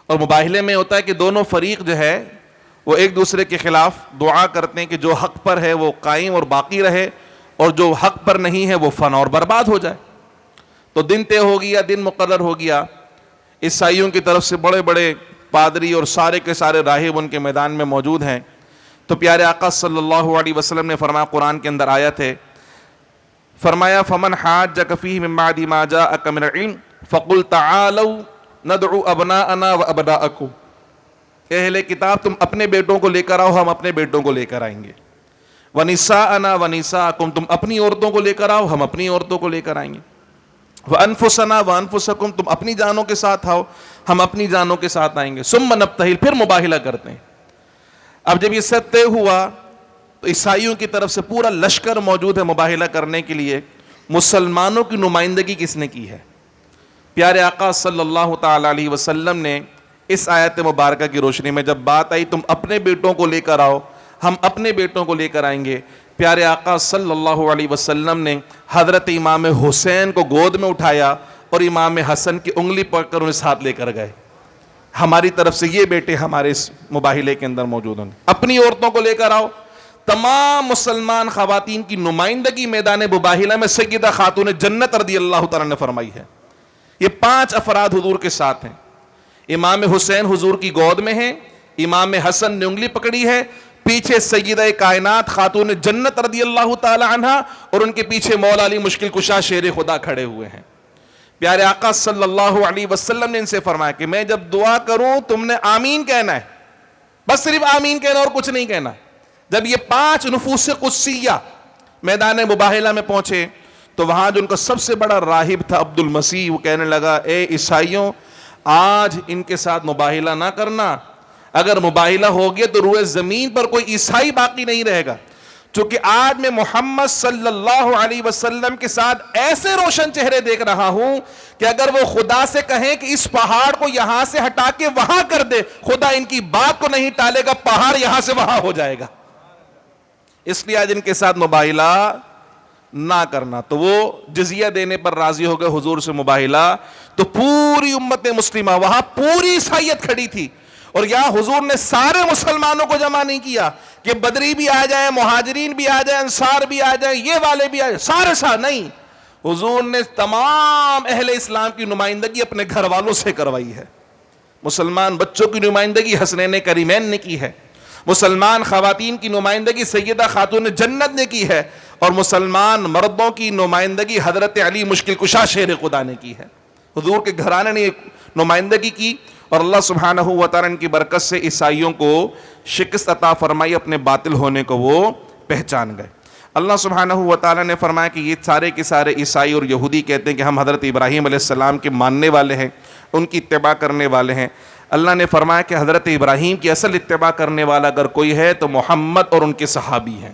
اور مباہلے میں ہوتا ہے کہ دونوں فریق جو ہے وہ ایک دوسرے کے خلاف دعا کرتے ہیں کہ جو حق پر ہے وہ قائم اور باقی رہے اور جو حق پر نہیں ہے وہ فنا اور برباد ہو جائے. تو دن طے ہو گیا، دن مقرر ہو گیا. عیسائیوں کی طرف سے بڑے بڑے پادری اور سارے کے سارے راہب ان کے میدان میں موجود ہیں. تو پیارے آقا صلی اللہ علیہ وسلم نے فرمایا، قرآن کے اندر آیت ہے، فرمایا فمن حاجک فیہ من بعد ما جاءک من العلم فقل تعالوا ندعو ابناءنا وابناءکم. اہل کتاب تم اپنے بیٹوں کو لے کر آؤ، ہم اپنے بیٹوں کو لے کر آئیں گے. ونساءنا ونساءکم تم اپنی عورتوں کو لے کر آؤ، ہم اپنی عورتوں کو لے کر آئیں گے. وانفسنا وانفسکم تم اپنی جانوں کے ساتھ آؤ، ہم اپنی جانوں کے ساتھ آئیں گے. ثم نبتہل پھر مباہلہ کرتے ہیں. اب جب یہ سب طے ہوا تو عیسائیوں کی طرف سے پورا لشکر موجود ہے مباہلہ کرنے کے لیے. مسلمانوں کی نمائندگی کس نے کی ہے؟ پیارے آقا صلی اللہ تعالی علیہ وسلم نے اس آیت مبارکہ کی روشنی میں جب بات آئی تم اپنے بیٹوں کو لے کر آؤ، ہم اپنے بیٹوں کو لے کر آئیں گے، پیارے آقا صلی اللہ علیہ وسلم نے حضرت امام حسین کو گود میں اٹھایا اور امام حسن کی انگلی پکڑ کر انہیں ساتھ لے کر گئے. ہماری طرف سے یہ بیٹے ہمارے اس مباہلے کے اندر موجود ہوں گے. اپنی عورتوں کو لے کر آؤ. تمام مسلمان خواتین کی نمائندگی میدان مباہلہ میں سیدہ خاتون جنت رضی اللہ تعالیٰ نے فرمائی ہے. یہ 5 افراد حضور کے ساتھ ہیں. امام حسین حضور کی گود میں ہیں، امام حسن نے انگلی پکڑی ہے، پیچھے سیدہ کائنات خاتون جنت رضی اللہ تعالی عنہ اور ان کے پیچھے مولا علی مشکل کشا شیر خدا کھڑے ہوئے ہیں. پیارے آقا صلی اللہ علیہ وسلم نے ان سے فرمایا کہ میں جب دعا کروں تم نے آمین کہنا ہے، بس صرف آمین کہنا اور کچھ نہیں کہنا. جب یہ 5 نفوس قدسیہ میدان مباہلہ میں پہنچے تو وہاں جو ان کا سب سے بڑا راہب تھا عبد المسیح، وہ کہنے لگا اے عیسائیوں آج ان کے ساتھ مباہلہ نہ کرنا. اگر مباہلہ ہو گیا تو روئے زمین پر کوئی عیسائی باقی نہیں رہے گا. چونکہ آج میں محمد صلی اللہ علیہ وسلم کے ساتھ ایسے روشن چہرے دیکھ رہا ہوں کہ اگر وہ خدا سے کہیں کہ اس پہاڑ کو یہاں سے ہٹا کے وہاں کر دے، خدا ان کی بات کو نہیں ٹالے گا، پہاڑ یہاں سے وہاں ہو جائے گا. اس لیے آج ان کے ساتھ مباہلہ نہ کرنا. تو وہ جزیہ دینے پر راضی ہو گئے حضور سے مباہلہ. تو پوری امت مسلمہ وہاں پوری عیسائیت کھڑی تھی, اور یہاں حضور نے سارے مسلمانوں کو جمع نہیں کیا کہ بدری بھی آ جائیں, مہاجرین بھی آ جائیں, انصار بھی آ جائیں, یہ والے بھی آ جائیں, سارے نہیں. حضور نے تمام اہل اسلام کی نمائندگی اپنے گھر والوں سے کروائی ہے. مسلمان بچوں کی نمائندگی حسنین کریمین نے کی ہے, مسلمان خواتین کی نمائندگی سیدہ خاتون جنت نے کی ہے, اور مسلمان مردوں کی نمائندگی حضرت علی مشکل کشا شیر خدا نے کی ہے. حضور کے گھرانے نے نمائندگی کی, اور اللہ سبحانہ و تعالیٰ ان کی برکت سے عیسائیوں کو شکست عطا فرمائی, اپنے باطل ہونے کو وہ پہچان گئے. اللہ سبحانہ و تعالیٰ نے فرمایا کہ یہ سارے کے سارے عیسائی اور یہودی کہتے ہیں کہ ہم حضرت ابراہیم علیہ السلام کے ماننے والے ہیں, ان کی اتباع کرنے والے ہیں. اللہ نے فرمایا کہ حضرت ابراہیم کی اصل اتباع کرنے والا اگر کوئی ہے تو محمد اور ان کے صحابی ہیں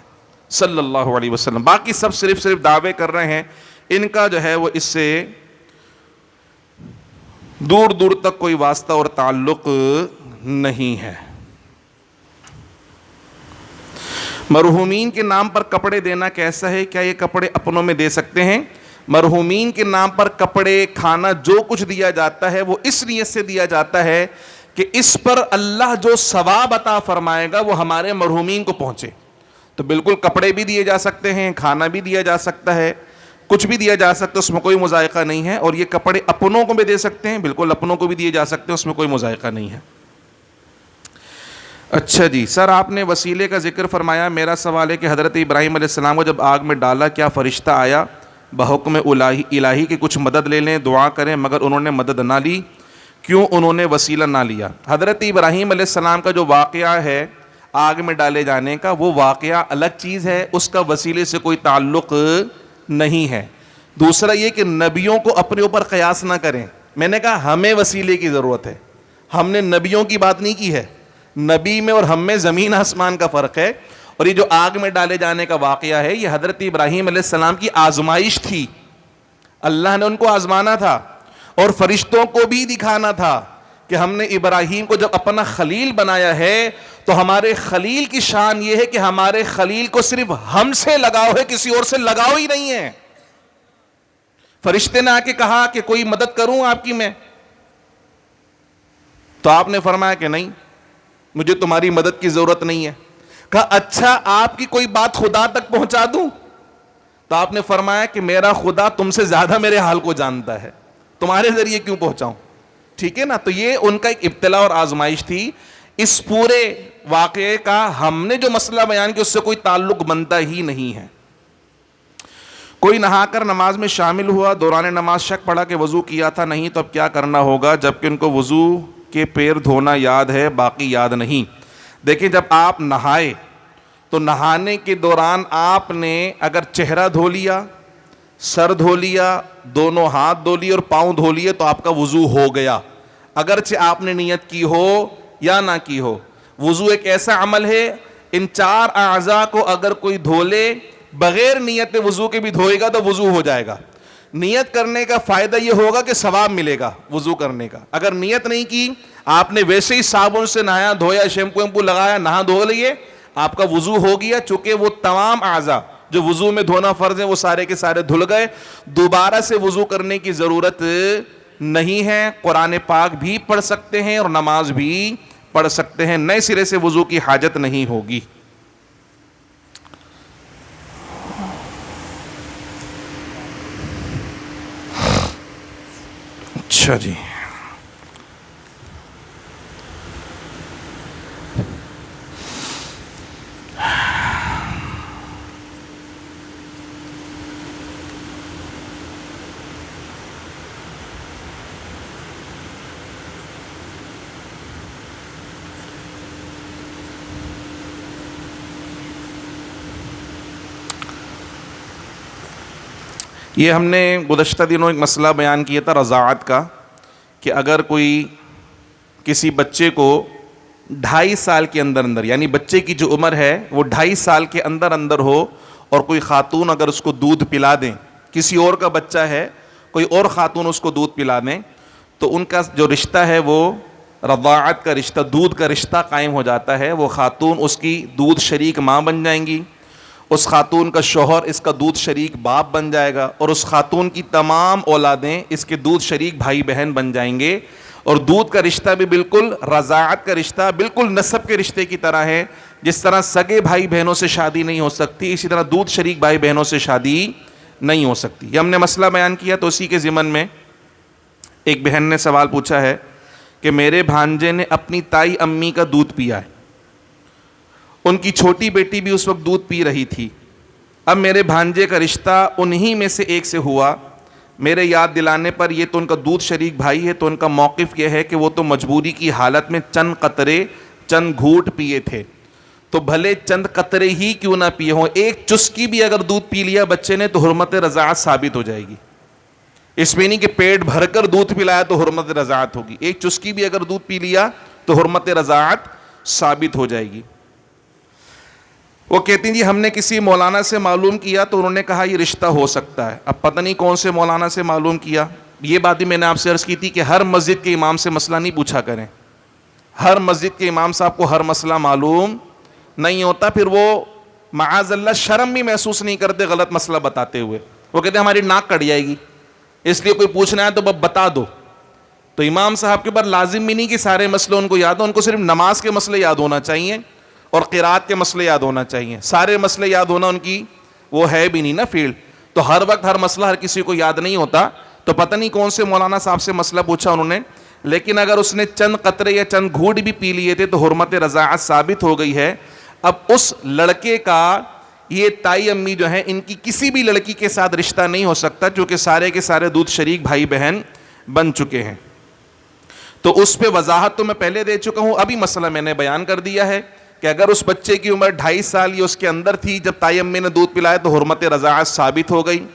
صلی اللہ علیہ وسلم. باقی سب صرف دعوے کر رہے ہیں, ان کا جو ہے وہ اس سے دور دور تک کوئی واسطہ اور تعلق نہیں ہے. مرحومین کے نام پر کپڑے دینا کیسا ہے؟ کیا یہ کپڑے اپنوں میں دے سکتے ہیں؟ مرحومین کے نام پر کپڑے, کھانا, جو کچھ دیا جاتا ہے وہ اس نیت سے دیا جاتا ہے کہ اس پر اللہ جو ثواب عطا فرمائے گا وہ ہمارے مرحومین کو پہنچے. تو بالکل کپڑے بھی دیے جا سکتے ہیں, کھانا بھی دیا جا سکتا ہے, کچھ بھی دیا جا سکتا ہے, اس میں کوئی مذائقہ نہیں ہے. اور یہ کپڑے اپنوں کو بھی دے سکتے ہیں, بالکل اپنوں کو بھی دیے جا سکتے ہیں, اس میں کوئی مذائقہ نہیں ہے. اچھا جی سر, آپ نے وسیلے کا ذکر فرمایا. میرا سوال ہے کہ حضرت ابراہیم علیہ السلام کو جب آگ میں ڈالا, کیا فرشتہ آیا بحکم الہی کی کچھ مدد لے لیں, دعا کریں, مگر انہوں نے مدد نہ لی, کیوں انہوں نے وسیلہ نہ لیا؟ حضرت ابراہیم علیہ السلام کا جو واقعہ ہے آگ میں ڈالے جانے کا, وہ واقعہ الگ چیز ہے, اس کا وسیلے سے کوئی تعلق نہیں ہے. دوسرا یہ کہ نبیوں کو اپنے اوپر قیاس نہ کریں. میں نے کہا ہمیں وسیلے کی ضرورت ہے, ہم نے نبیوں کی بات نہیں کی ہے. نبی میں اور ہم میں زمین آسمان کا فرق ہے. اور یہ جو آگ میں ڈالے جانے کا واقعہ ہے, یہ حضرت ابراہیم علیہ السلام کی آزمائش تھی. اللہ نے ان کو آزمانا تھا اور فرشتوں کو بھی دکھانا تھا کہ ہم نے ابراہیم کو جب اپنا خلیل بنایا ہے تو ہمارے خلیل کی شان یہ ہے کہ ہمارے خلیل کو صرف ہم سے لگاؤ ہے, کسی اور سے لگاؤ ہی نہیں ہے. فرشتے نے آ کے کہا کہ کوئی مدد کروں آپ کی میں, تو آپ نے فرمایا کہ نہیں, مجھے تمہاری مدد کی ضرورت نہیں ہے. کہا اچھا آپ کی کوئی بات خدا تک پہنچا دوں؟ تو آپ نے فرمایا کہ میرا خدا تم سے زیادہ میرے حال کو جانتا ہے, تمہارے ذریعے کیوں پہنچاؤں. ٹھیک ہے نا. تو یہ ان کا ایک ابتلا اور آزمائش تھی. اس پورے واقعے کا ہم نے جو مسئلہ بیان کیا اس سے کوئی تعلق بنتا ہی نہیں ہے. کوئی نہا کر نماز میں شامل ہوا, دوران نماز شک پڑا کہ وضو کیا تھا نہیں, تو اب کیا کرنا ہوگا جبکہ ان کو وضو کے پیر دھونا یاد ہے باقی یاد نہیں؟ دیکھیں, جب آپ نہائے تو نہانے کے دوران آپ نے اگر چہرہ دھو لیا, سر دھو لیا, دونوں ہاتھ دھو لیے اور پاؤں دھو لیے تو آپ کا وضو ہو گیا, اگرچہ آپ نے نیت کی ہو یا نہ کی ہو. وضو ایک ایسا عمل ہے, ان چار اعضاء کو اگر کوئی دھو لے بغیر نیت وضو کے بھی دھوئے گا تو وضو ہو جائے گا. نیت کرنے کا فائدہ یہ ہوگا کہ ثواب ملے گا وضو کرنے کا. اگر نیت نہیں کی, آپ نے ویسے ہی صابن سے نہایا, دھویا, شیمپو لگایا, نہا دھو لیے, آپ کا وضو ہو گیا. چونکہ وہ تمام اعضاء جو وضو میں دھونا فرض ہے وہ سارے کے سارے دھل گئے, دوبارہ سے وضو کرنے کی ضرورت نہیں ہے. قرآن پاک بھی پڑھ سکتے ہیں اور نماز بھی پڑھ سکتے ہیں, نئے سرے سے وضو کی حاجت نہیں ہوگی. اچھا جی, یہ ہم نے گزشتہ دنوں ایک مسئلہ بیان کیا تھا رضاعت کا, کہ اگر کوئی کسی بچے کو 2.5 سال کے اندر یعنی بچے کی جو عمر ہے وہ 2.5 سال کے اندر ہو, اور کوئی خاتون اگر اس کو دودھ پلا دیں, کسی اور کا بچہ ہے, کوئی اور خاتون اس کو دودھ پلا دیں, تو ان کا جو رشتہ ہے وہ رضاعت کا رشتہ, دودھ کا رشتہ قائم ہو جاتا ہے. وہ خاتون اس کی دودھ شریک ماں بن جائیں گی, اس خاتون کا شوہر اس کا دودھ شریک باپ بن جائے گا، اور اس خاتون کی تمام اولادیں اس کے دودھ شریک بھائی بہن بن جائیں گے. اور دودھ کا رشتہ بھی بالکل رضاعت کا رشتہ، بالکل نسب کے رشتے کی طرح ہے. جس طرح سگے بھائی بہنوں سے شادی نہیں ہو سکتی، اسی طرح دودھ شریک بھائی بہنوں سے شادی نہیں ہو سکتی. یہ ہم نے مسئلہ بیان کیا. تو اسی کے ضمن میں ایک بہن نے سوال پوچھا ہے کہ میرے بھانجے نے اپنی تائی امی کا دودھ پیا ہے، ان کی چھوٹی بیٹی بھی اس وقت دودھ پی رہی تھی. اب میرے بھانجے کا رشتہ انہی میں سے ایک سے ہوا. میرے یاد دلانے پر یہ تو ان کا دودھ شریک بھائی ہے، تو ان کا موقف یہ ہے کہ وہ تو مجبوری کی حالت میں چند قطرے چند گھونٹ پیے تھے، تو بھلے چند قطرے ہی کیوں نہ پیے ہوں، ایک چسکی بھی اگر دودھ پی لیا بچے نے تو حرمت رضاعت ثابت ہو جائے گی. اس میں نہیں کہ پیٹ بھر کر دودھ پلایا تو حرمت رضاعت ہوگی، ایک چسکی بھی اگر دودھ پی لیا تو حرمت رضاعت ثابت ہو جائے گی. وہ کہتی ہیں جی ہم نے کسی مولانا سے معلوم کیا تو انہوں نے کہا یہ رشتہ ہو سکتا ہے. اب پتہ نہیں کون سے مولانا سے معلوم کیا. یہ بات بھی میں نے آپ سے عرض کی تھی کہ ہر مسجد کے امام سے مسئلہ نہیں پوچھا کریں. ہر مسجد کے امام صاحب کو ہر مسئلہ معلوم نہیں ہوتا، پھر وہ معاذ اللہ شرم بھی محسوس نہیں کرتے غلط مسئلہ بتاتے ہوئے. وہ کہتے ہیں ہماری ناک کٹ جائے گی، اس لیے کوئی پوچھنا ہے تو بتا دو. تو امام صاحب کے اوپر لازم بھی نہیں کہ سارے مسئلے ان کو یاد ہوں، ان کو صرف نماز کے مسئلے یاد ہونا چاہیے اور قرات کے مسئلے یاد ہونا چاہیے. سارے مسئلے یاد ہونا ان کی وہ ہے بھی نہیں نا فیلڈ. تو ہر وقت ہر مسئلہ ہر کسی کو یاد نہیں ہوتا. تو پتہ نہیں کون سے مولانا صاحب سے مسئلہ پوچھا انہوں نے، لیکن اگر اس نے چند قطرے یا چند گھونٹ بھی پی لیے تھے تو حرمت رضاعت ثابت ہو گئی ہے. اب اس لڑکے کا یہ تائی امی جو ہیں ان کی کسی بھی لڑکی کے ساتھ رشتہ نہیں ہو سکتا، چونکہ سارے کے سارے دودھ شریک بھائی بہن بن چکے ہیں. تو اس پہ وضاحت تو میں پہلے دے چکا ہوں. ابھی مسئلہ میں نے بیان کر دیا ہے کہ اگر اس بچے کی عمر 2.5 سال یا اس کے اندر تھی جب تائی امی نے دودھ پلایا تو حرمت رضاعت ثابت ہو گئی.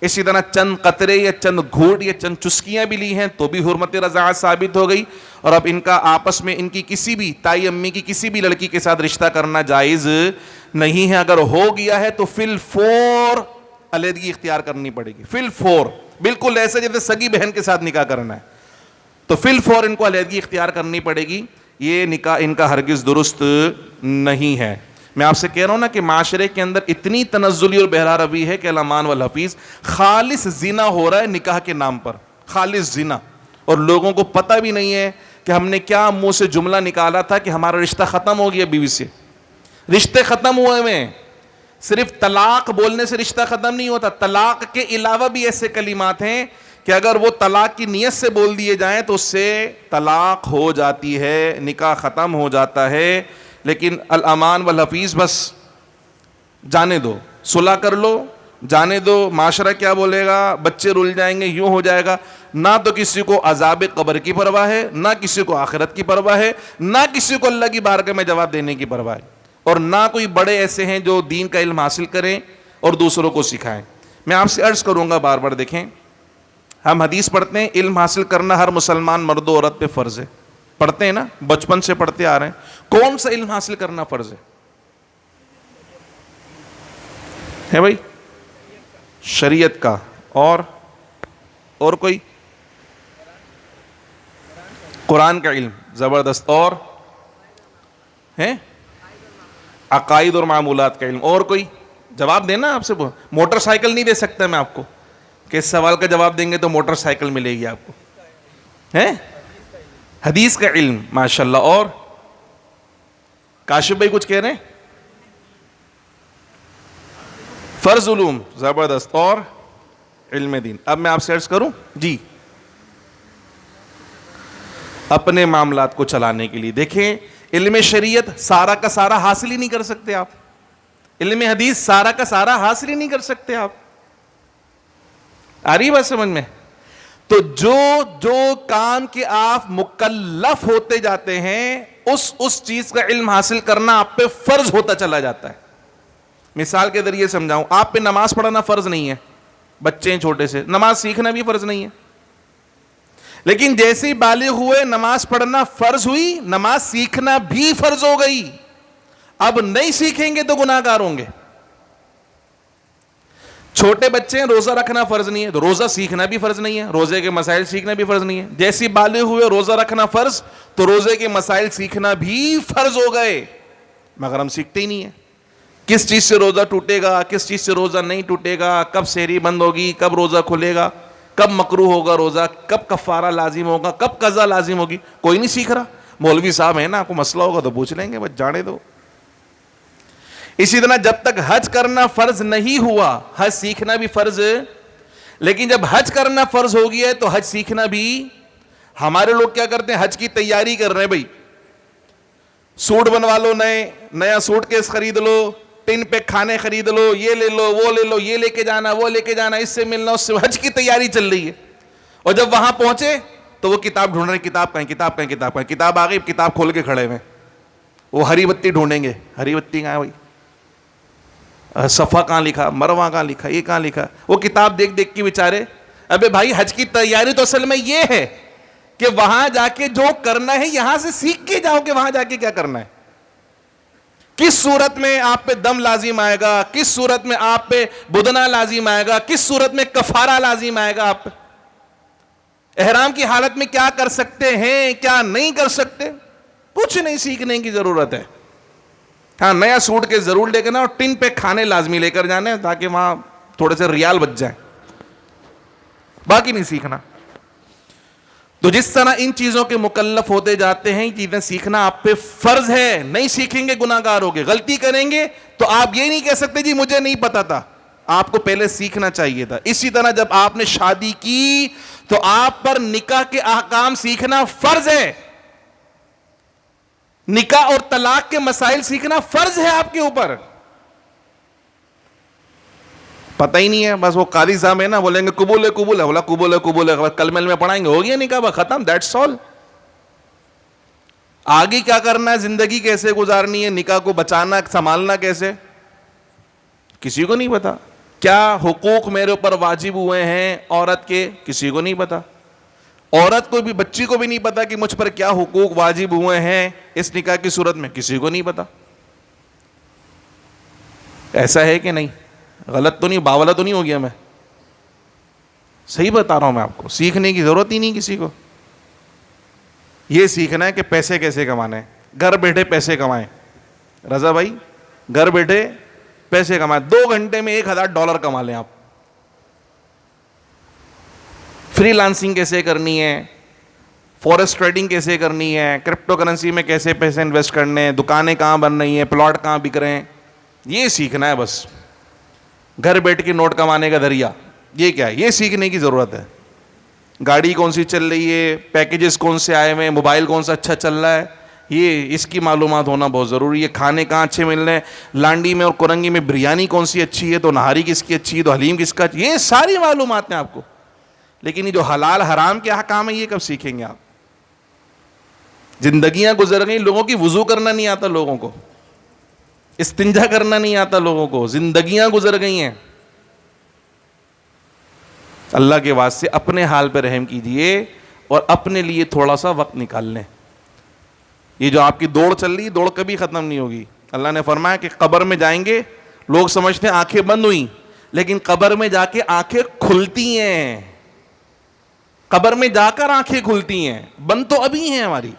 اسی طرح چند قطرے یا چند گھونٹ یا چند چسکیاں بھی لی ہیں تو بھی حرمت رضاعت ثابت ہو گئی. اور اب ان کا آپس میں ان کی کسی بھی تائی امی کی کسی بھی لڑکی کے ساتھ رشتہ کرنا جائز نہیں ہے. اگر ہو گیا ہے تو فی الفور علیحدگی اختیار کرنی پڑے گی. فی الفور، بالکل ایسے جیسے سگی بہن کے ساتھ نکاح کرنا ہے تو فی الفور ان کو علیحدگی اختیار کرنی پڑے گی. یہ نکاح ان کا ہرگز درست نہیں ہے. میں آپ سے کہہ رہا ہوں نا کہ معاشرے کے اندر اتنی تنزلی اور بہرا روی ہے کہ الامان والحفیظ خالص زنا ہو رہا ہے نکاح کے نام پر، خالص زنا. اور لوگوں کو پتہ بھی نہیں ہے کہ ہم نے کیا منہ سے جملہ نکالا تھا کہ ہمارا رشتہ ختم ہو گیا بیوی سے. رشتے ختم ہوئے میں صرف طلاق بولنے سے رشتہ ختم نہیں ہوتا، طلاق کے علاوہ بھی ایسے کلمات ہیں کہ اگر وہ طلاق کی نیت سے بول دیے جائیں تو اس سے طلاق ہو جاتی ہے، نکاح ختم ہو جاتا ہے. لیکن الامان والحفیظ بس جانے دو، صلح کر لو، جانے دو، معاشرہ کیا بولے گا، بچے رل جائیں گے، یوں ہو جائے گا. نہ تو کسی کو عذاب قبر کی پرواہ ہے، نہ کسی کو آخرت کی پرواہ ہے، نہ کسی کو اللہ کی بارگاہ میں جواب دینے کی پرواہ ہے، اور نہ کوئی بڑے ایسے ہیں جو دین کا علم حاصل کریں اور دوسروں کو سکھائیں. میں آپ سے عرض کروں گا بار بار، دیکھیں ہم حدیث پڑھتے ہیں علم حاصل کرنا ہر مسلمان مرد و عورت پہ فرض ہے. پڑھتے ہیں نا، بچپن سے پڑھتے آ رہے ہیں. کون سا علم حاصل کرنا فرض ہے بھائی؟ شریعت کا. اور کوئی؟ قرآن کا علم، زبردست. اور ہے عقائد اور معمولات کا علم. اور کوئی جواب دینا. آپ سے موٹر سائیکل نہیں دے سکتا میں آپ کو کہ اس سوال کا جواب دیں گے تو موٹر سائیکل ملے گی آپ کو. ہے حدیث کا علم، ماشاءاللہ. اور کاشف بھائی کچھ کہہ رہے ہیں؟ فرض علوم، زبردست. اور علم دین. اب میں آپ سے عرض کروں جی، اپنے معاملات کو چلانے کے لیے دیکھیں علم شریعت سارا کا سارا حاصل ہی نہیں کر سکتے آپ. علم حدیث سارا کا سارا حاصل ہی نہیں کر سکتے آپ. آ رہی بات سمجھ میں؟ تو جو کام کے آپ مکلف ہوتے جاتے ہیں اس چیز کا علم حاصل کرنا آپ پہ فرض ہوتا چلا جاتا ہے. مثال کے ذریعے سمجھاؤں، آپ پہ نماز پڑھنا فرض نہیں ہے، بچے ہیں چھوٹے سے، نماز سیکھنا بھی فرض نہیں ہے. لیکن جیسے ہی بالغ ہوئے نماز پڑھنا فرض ہوئی، نماز سیکھنا بھی فرض ہو گئی. اب نہیں سیکھیں گے تو گناہ گار ہوں گے. چھوٹے بچے ہیں، روزہ رکھنا فرض نہیں ہے تو روزہ سیکھنا بھی فرض نہیں ہے، روزے کے مسائل سیکھنا بھی فرض نہیں ہے. جیسے بالغ ہوئے روزہ رکھنا فرض تو روزے کے مسائل سیکھنا بھی فرض ہو گئے، مگر ہم سیکھتے ہی نہیں ہیں. کس چیز سے روزہ ٹوٹے گا, کس چیز سے روزہ نہیں ٹوٹے گا, کب سحری بند ہوگی, کب روزہ کھلے گا, کب مکروہ ہوگا روزہ, کب کفارہ لازم ہوگا, کب قضا لازم ہوگی, کوئی نہیں سیکھ رہا. مولوی صاحب ہیں نا, آپ کو مسئلہ ہوگا تو پوچھ لیں گے, بس جانے دو. اسی طرح جب تک حج کرنا فرض نہیں ہوا, حج سیکھنا بھی فرض ہے. لیکن جب حج کرنا فرض ہو گیا ہے تو حج سیکھنا بھی. ہمارے لوگ کیا کرتے ہیں, حج کی تیاری کر رہے ہیں, بھائی سوٹ بنوا لو, نیا سوٹ کیس خرید لو, ٹن پہ کھانے خرید لو, یہ لے لو, وہ لے لو, یہ لے کے جانا, وہ لے کے جانا, اس سے ملنا, اس سے. حج کی تیاری چل رہی ہے. اور جب وہاں پہنچے تو وہ کتاب ڈھونڈ رہے ہیں, کتاب کہیں, کتاب کہیں, کتاب کہیں. کتاب آ گئی, کتاب کھول کے کھڑے ہوئے, وہ ہری بتی ڈھونڈیں گے, ہری بتی کہاں ہے بھائی, صفحہ کہاں لکھا, مروہ کہاں لکھا, یہ کہاں لکھا. وہ کتاب دیکھ دیکھ کے بیچارے. ابے بھائی حج کی تیاری تو اصل میں یہ ہے کہ وہاں جا کے جو کرنا ہے یہاں سے سیکھ کے جاؤ کہ وہاں جا کے کیا کرنا ہے, کس صورت میں آپ پہ دم لازم آئے گا, کس صورت میں آپ پہ بدنا لازم آئے گا, کس صورت میں کفارہ لازم آئے گا, آپ پہ احرام کی حالت میں کیا کر سکتے ہیں, کیا نہیں کر سکتے, کچھ نہیں سیکھنے کی ضرورت ہے. ہاں نیا سوٹ کے ضرور لے کے نا, اور ٹن پہ کھانے لازمی لے کر جانے تاکہ وہاں تھوڑے سے ریال بچ جائیں, باقی نہیں سیکھنا. تو جس طرح ان چیزوں کے مکلف ہوتے جاتے ہیں, چیزیں سیکھنا آپ پہ فرض ہے. نہیں سیکھیں گے گناہ گار ہوگے. غلطی کریں گے تو آپ یہ نہیں کہہ سکتے جی مجھے نہیں پتا تھا, آپ کو پہلے سیکھنا چاہیے تھا. اسی طرح جب آپ نے شادی کی تو آپ پر نکاح کے احکام سیکھنا فرض ہے. نکاح اور طلاق کے مسائل سیکھنا فرض ہے آپ کے اوپر. پتہ ہی نہیں ہے, بس وہ قاضی صاحب ہے نا, بولیں گے قبول ہے, قبول ہے, بولا قبول ہے, قبول ہے, کلمے میں پڑھائیں گے, ہو گیا نکاح, بس ختم, دیٹس آل. آگے کیا کرنا ہے, زندگی کیسے گزارنی ہے, نکاح کو بچانا سنبھالنا کیسے, کسی کو نہیں پتا. کیا حقوق میرے اوپر واجب ہوئے ہیں عورت کے, کسی کو نہیں پتا. عورت کو بھی, بچی کو بھی نہیں پتا کہ مجھ پر کیا حقوق واجب ہوئے ہیں اس نکاح کی صورت میں, کسی کو نہیں پتا. ایسا ہے کہ نہیں؟ غلط تو نہیں, باولا تو نہیں ہو گیا میں؟ صحیح بتا رہا ہوں میں آپ کو. سیکھنے کی ضرورت ہی نہیں کسی کو. یہ سیکھنا ہے کہ پیسے کیسے کمانے ہیں, گھر بیٹھے پیسے کمائیں. رضا بھائی گھر بیٹھے پیسے کمائیں, 2 گھنٹے میں $1000 کما لیں آپ. فری لانسنگ کیسے کرنی ہے, فورسٹ ٹریڈنگ کیسے کرنی ہے, کرپٹو کرنسی میں کیسے پیسے انویسٹ کرنے ہیں, دکانیں کہاں بن رہی ہیں, پلاٹ کہاں بک رہے ہیں, یہ سیکھنا ہے بس. گھر بیٹھ کے نوٹ کمانے کا ذریعہ یہ کیا ہے, یہ سیکھنے کی ضرورت ہے. گاڑی کون سی چل رہی ہے, پیکیجز کون سے آئے ہوئے ہیں, موبائل کون سا اچھا چل رہا ہے, یہ اس کی معلومات ہونا بہت ضروری ہے. کھانے کہاں اچھے مل رہے ہیں, لانڈی میں اور کرنگی میں بریانی کون سی اچھی ہے, تو نہاری کس کی اچھی ہے, تو حلیم کس کا, یہ ساری معلومات ہیں آپ کو. لیکن یہ جو حلال حرام کے احکام ہیں یہ کب سیکھیں گے آپ؟ زندگیاں گزر گئیں لوگوں کی, وضو کرنا نہیں آتا لوگوں کو, استنجا کرنا نہیں آتا لوگوں کو, زندگیاں گزر گئی ہیں. اللہ کے واسطے اپنے حال پہ رحم کیجئے اور اپنے لیے تھوڑا سا وقت نکال لیں. یہ جو آپ کی دوڑ چل رہی ہے, دوڑ کبھی ختم نہیں ہوگی. اللہ نے فرمایا کہ قبر میں جائیں گے, لوگ سمجھتے ہیں آنکھیں بند ہوئیں, لیکن قبر میں جا کے آنکھیں کھلتی ہیں. قبر میں جا کر آنکھیں کھلتی ہیں, بند تو ابھی ہیں ہماری.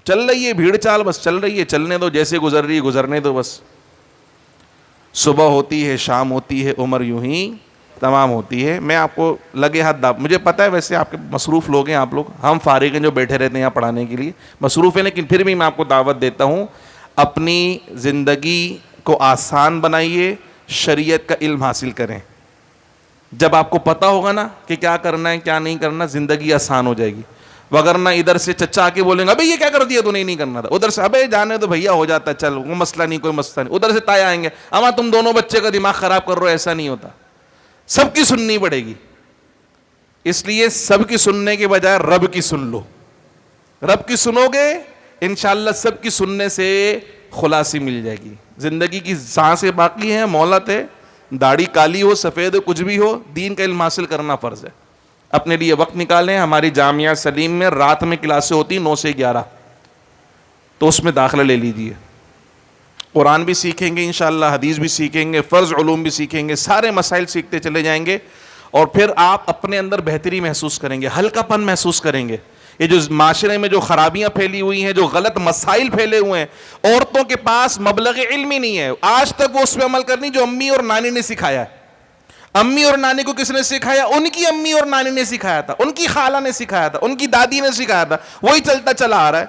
چل رہی ہے بھیڑ چال, بس چل رہی ہے, چلنے دو, جیسے گزر رہی ہے گزرنے دو بس. صبح ہوتی ہے, شام ہوتی ہے, عمر یوں ہی تمام ہوتی ہے. میں آپ کو لگے ہاتھ مجھے پتہ ہے ویسے آپ کے مصروف لوگ ہیں آپ لوگ, ہم فارغ ہیں جو بیٹھے رہتے ہیں یہاں پڑھانے کے لیے, مصروف ہیں, لیکن پھر بھی میں آپ کو دعوت دیتا ہوں, اپنی زندگی کو آسان بنائیے, شریعت کا علم حاصل کریں. جب آپ کو پتہ ہوگا نا کہ کیا کرنا ہے کیا نہیں کرنا, زندگی آسان ہو جائے گی. وگرنہ ادھر سے چچا کے بولیں گے ابے یہ کیا کر دیا تو نہیں کرنا تھا, ادھر سے ابے جانے تو بھیا ہو جاتا ہے, چل وہ مسئلہ نہیں, کوئی مسئلہ نہیں. ادھر سے تایا آئیں گے, اما تم دونوں بچے کا دماغ خراب کر رہے ہو, ایسا نہیں ہوتا. سب کی سننی پڑے گی, اس لیے سب کی سننے کے بجائے رب کی سن لو. رب کی سنو گے انشاءاللہ سب کی سننے سے خلاصی مل جائے گی. زندگی کی سانسیں باقی ہیں, مہلت ہے, داڑھی کالی ہو سفید ہو کچھ بھی ہو, دین کا علم حاصل کرنا فرض ہے. اپنے لیے وقت نکالیں. ہماری جامعہ سلیم میں رات میں کلاسیں ہوتی 9 سے 11, تو اس میں داخلہ لے لیجیے. قرآن بھی سیکھیں گے انشاءاللہ, حدیث بھی سیکھیں گے, فرض علوم بھی سیکھیں گے, سارے مسائل سیکھتے چلے جائیں گے, اور پھر آپ اپنے اندر بہتری محسوس کریں گے, ہلکا پن محسوس کریں گے. یہ جو معاشرے میں جو خرابیاں پھیلی ہوئی ہیں، جو غلط مسائل پھیلے ہوئے ہیں، عورتوں کے پاس مبلغ علم ہی نہیں ہے، آج تک وہ اس پہ عمل کرنی جو امی اور نانی نے سکھایا ہے۔ امی اور نانی کو کس نے سکھایا؟ ان کی امی اور نانی نے سکھایا تھا، ان کی خالہ نے سکھایا تھا، ان کی دادی نے سکھایا تھا، وہی چلتا چلا آ رہا ہے۔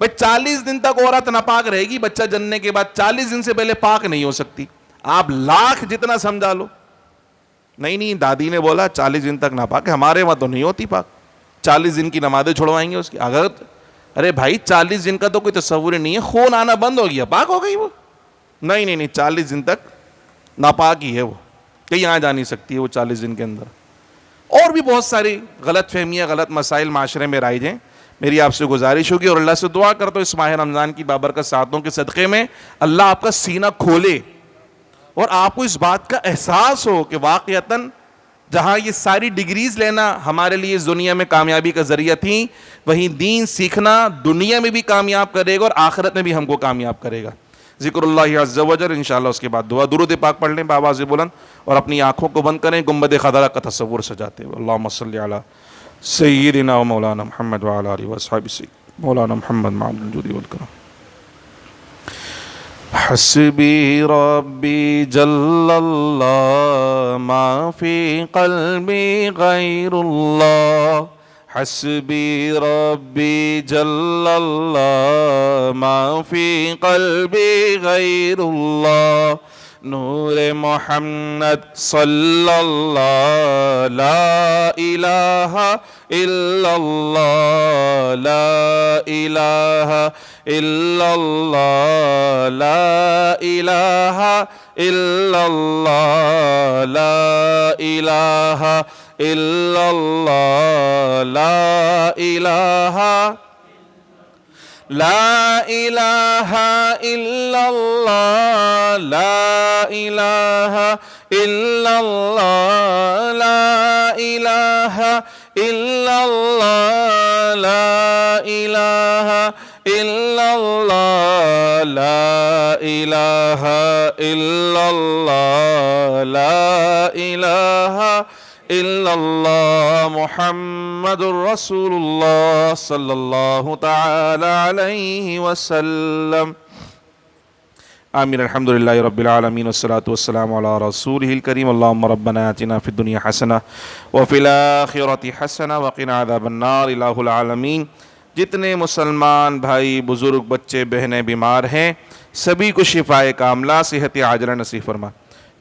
بھائی 40 دن تک عورت ناپاک رہے گی، بچہ جننے کے بعد 40 دن سے پہلے پاک نہیں ہو سکتی، آپ لاکھ جتنا سمجھا لو۔ نہیں دادی نے بولا 40 دن تک ناپاک ہے، ہمارے وہاں تو نہیں ہوتی پاک، 40 دن کی نمازیں چھڑوائیں گے اس کی۔ اگر ارے بھائی 40 دن کا تو کوئی تصور ہی نہیں ہے، خون آنا بند ہو گیا، پاک ہو گئی وہ؟ نہیں 40 دن تک ناپاک ہی ہے، وہ کہیں آ جا نہیں سکتی ہے وہ 40 دن کے اندر۔ اور بھی بہت ساری غلط فہمیاں، غلط مسائل معاشرے میں رائج ہیں۔ میری آپ سے گزارش ہوگی اور اللہ سے دعا کرتا ہوں اس ماہ رمضان کی بابرکت ساعتوں کے صدقے میں اللہ آپ کا سینہ کھولے اور آپ کو اس بات کا احساس ہو کہ واقعتاً جہاں یہ ساری ڈگریز لینا ہمارے لیے اس دنیا میں کامیابی کا ذریعہ تھیں، وہیں دین سیکھنا دنیا میں بھی کامیاب کرے گا اور آخرت میں بھی ہم کو کامیاب کرے گا۔ ذکر اللہ عز و جل، انشاءاللہ اس کے بعد دعا درود پاک پڑھ لیں بآواز بلند اور اپنی آنکھوں کو بند کریں گنبد خضرا کا تصور سجاتے ہوئے۔ اللہم صلی علی سیدنا و مولانا محمد وعلی آلہ وصحبہ سیدنا مولانا محمد مع الجود والکرم۔ حسبی ربی جل اللہ ما فی قلبی غیر اللہ، حسبی ربی جل اللہ ما فی قلبی غیر اللہ، نور محمد صلی اللہ لا الہ الا اللہ، لا الہ الا اللہ، لا الہ الا اللہ، لا الہ الا اللہ، لا الہ لا الہ الا اللہ، لا الہ الا اللہ، لا الہ الا اللہ، لا الہ الا اللہ، لا الہ الا اللہ، لا الہ الا اللہ، محمد الرسول اللہ صلی اللہ تعالی علیہ وسلم۔ آمین۔ الحمدللہ رب العالمین والصلاة والسلام علی رسولہ الکریم۔ اللہم ربنا آتنا فی الدنیا حسنہ وفی الآخرۃ حسنہ وقنا عذاب النار۔ الہ العالمین، جتنے مسلمان بھائی بزرگ بچے بہنیں بیمار ہیں سبھی کو شفائے کاملہ صحت عاجلہ نصیب فرما۔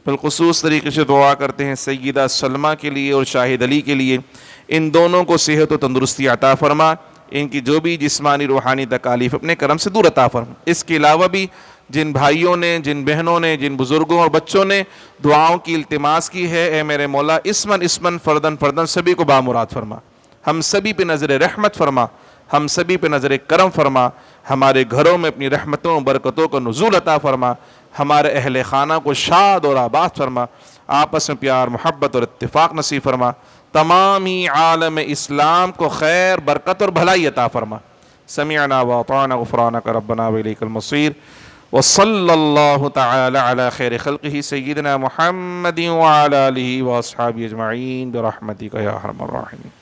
بالخصوص طریقے سے دعا کرتے ہیں سیدہ سلمہ کے لیے اور شاہد علی کے لیے، ان دونوں کو صحت و تندرستی عطا فرما، ان کی جو بھی جسمانی روحانی تکالیف اپنے کرم سے دور عطا فرما۔ اس کے علاوہ بھی جن بھائیوں نے، جن بہنوں نے، جن بزرگوں اور بچوں نے دعاؤں کی التماس کی ہے، اے میرے مولا اسمن فردن فردن سبھی کو بامراد فرما، ہم سبھی پہ نظر رحمت فرما، ہم سبھی پہ نظر کرم فرما، ہمارے گھروں میں اپنی رحمتوں برکتوں کو نزول عطا فرما، ہمارے اہل خانہ کو شاد اور آباد فرما، آپس میں پیار محبت اور اتفاق نصیب فرما، تمامی عالم اسلام کو خیر برکت اور بھلائی عطا فرما۔ سمعنا واطعنا غفرانک ربنا والیک المصیر، وصلی اللہ تعالی علی خیر خلقہ سیدنا محمد وعلی آلہ واصحابہ اجمعین برحمتک یا ارحم الراحمین۔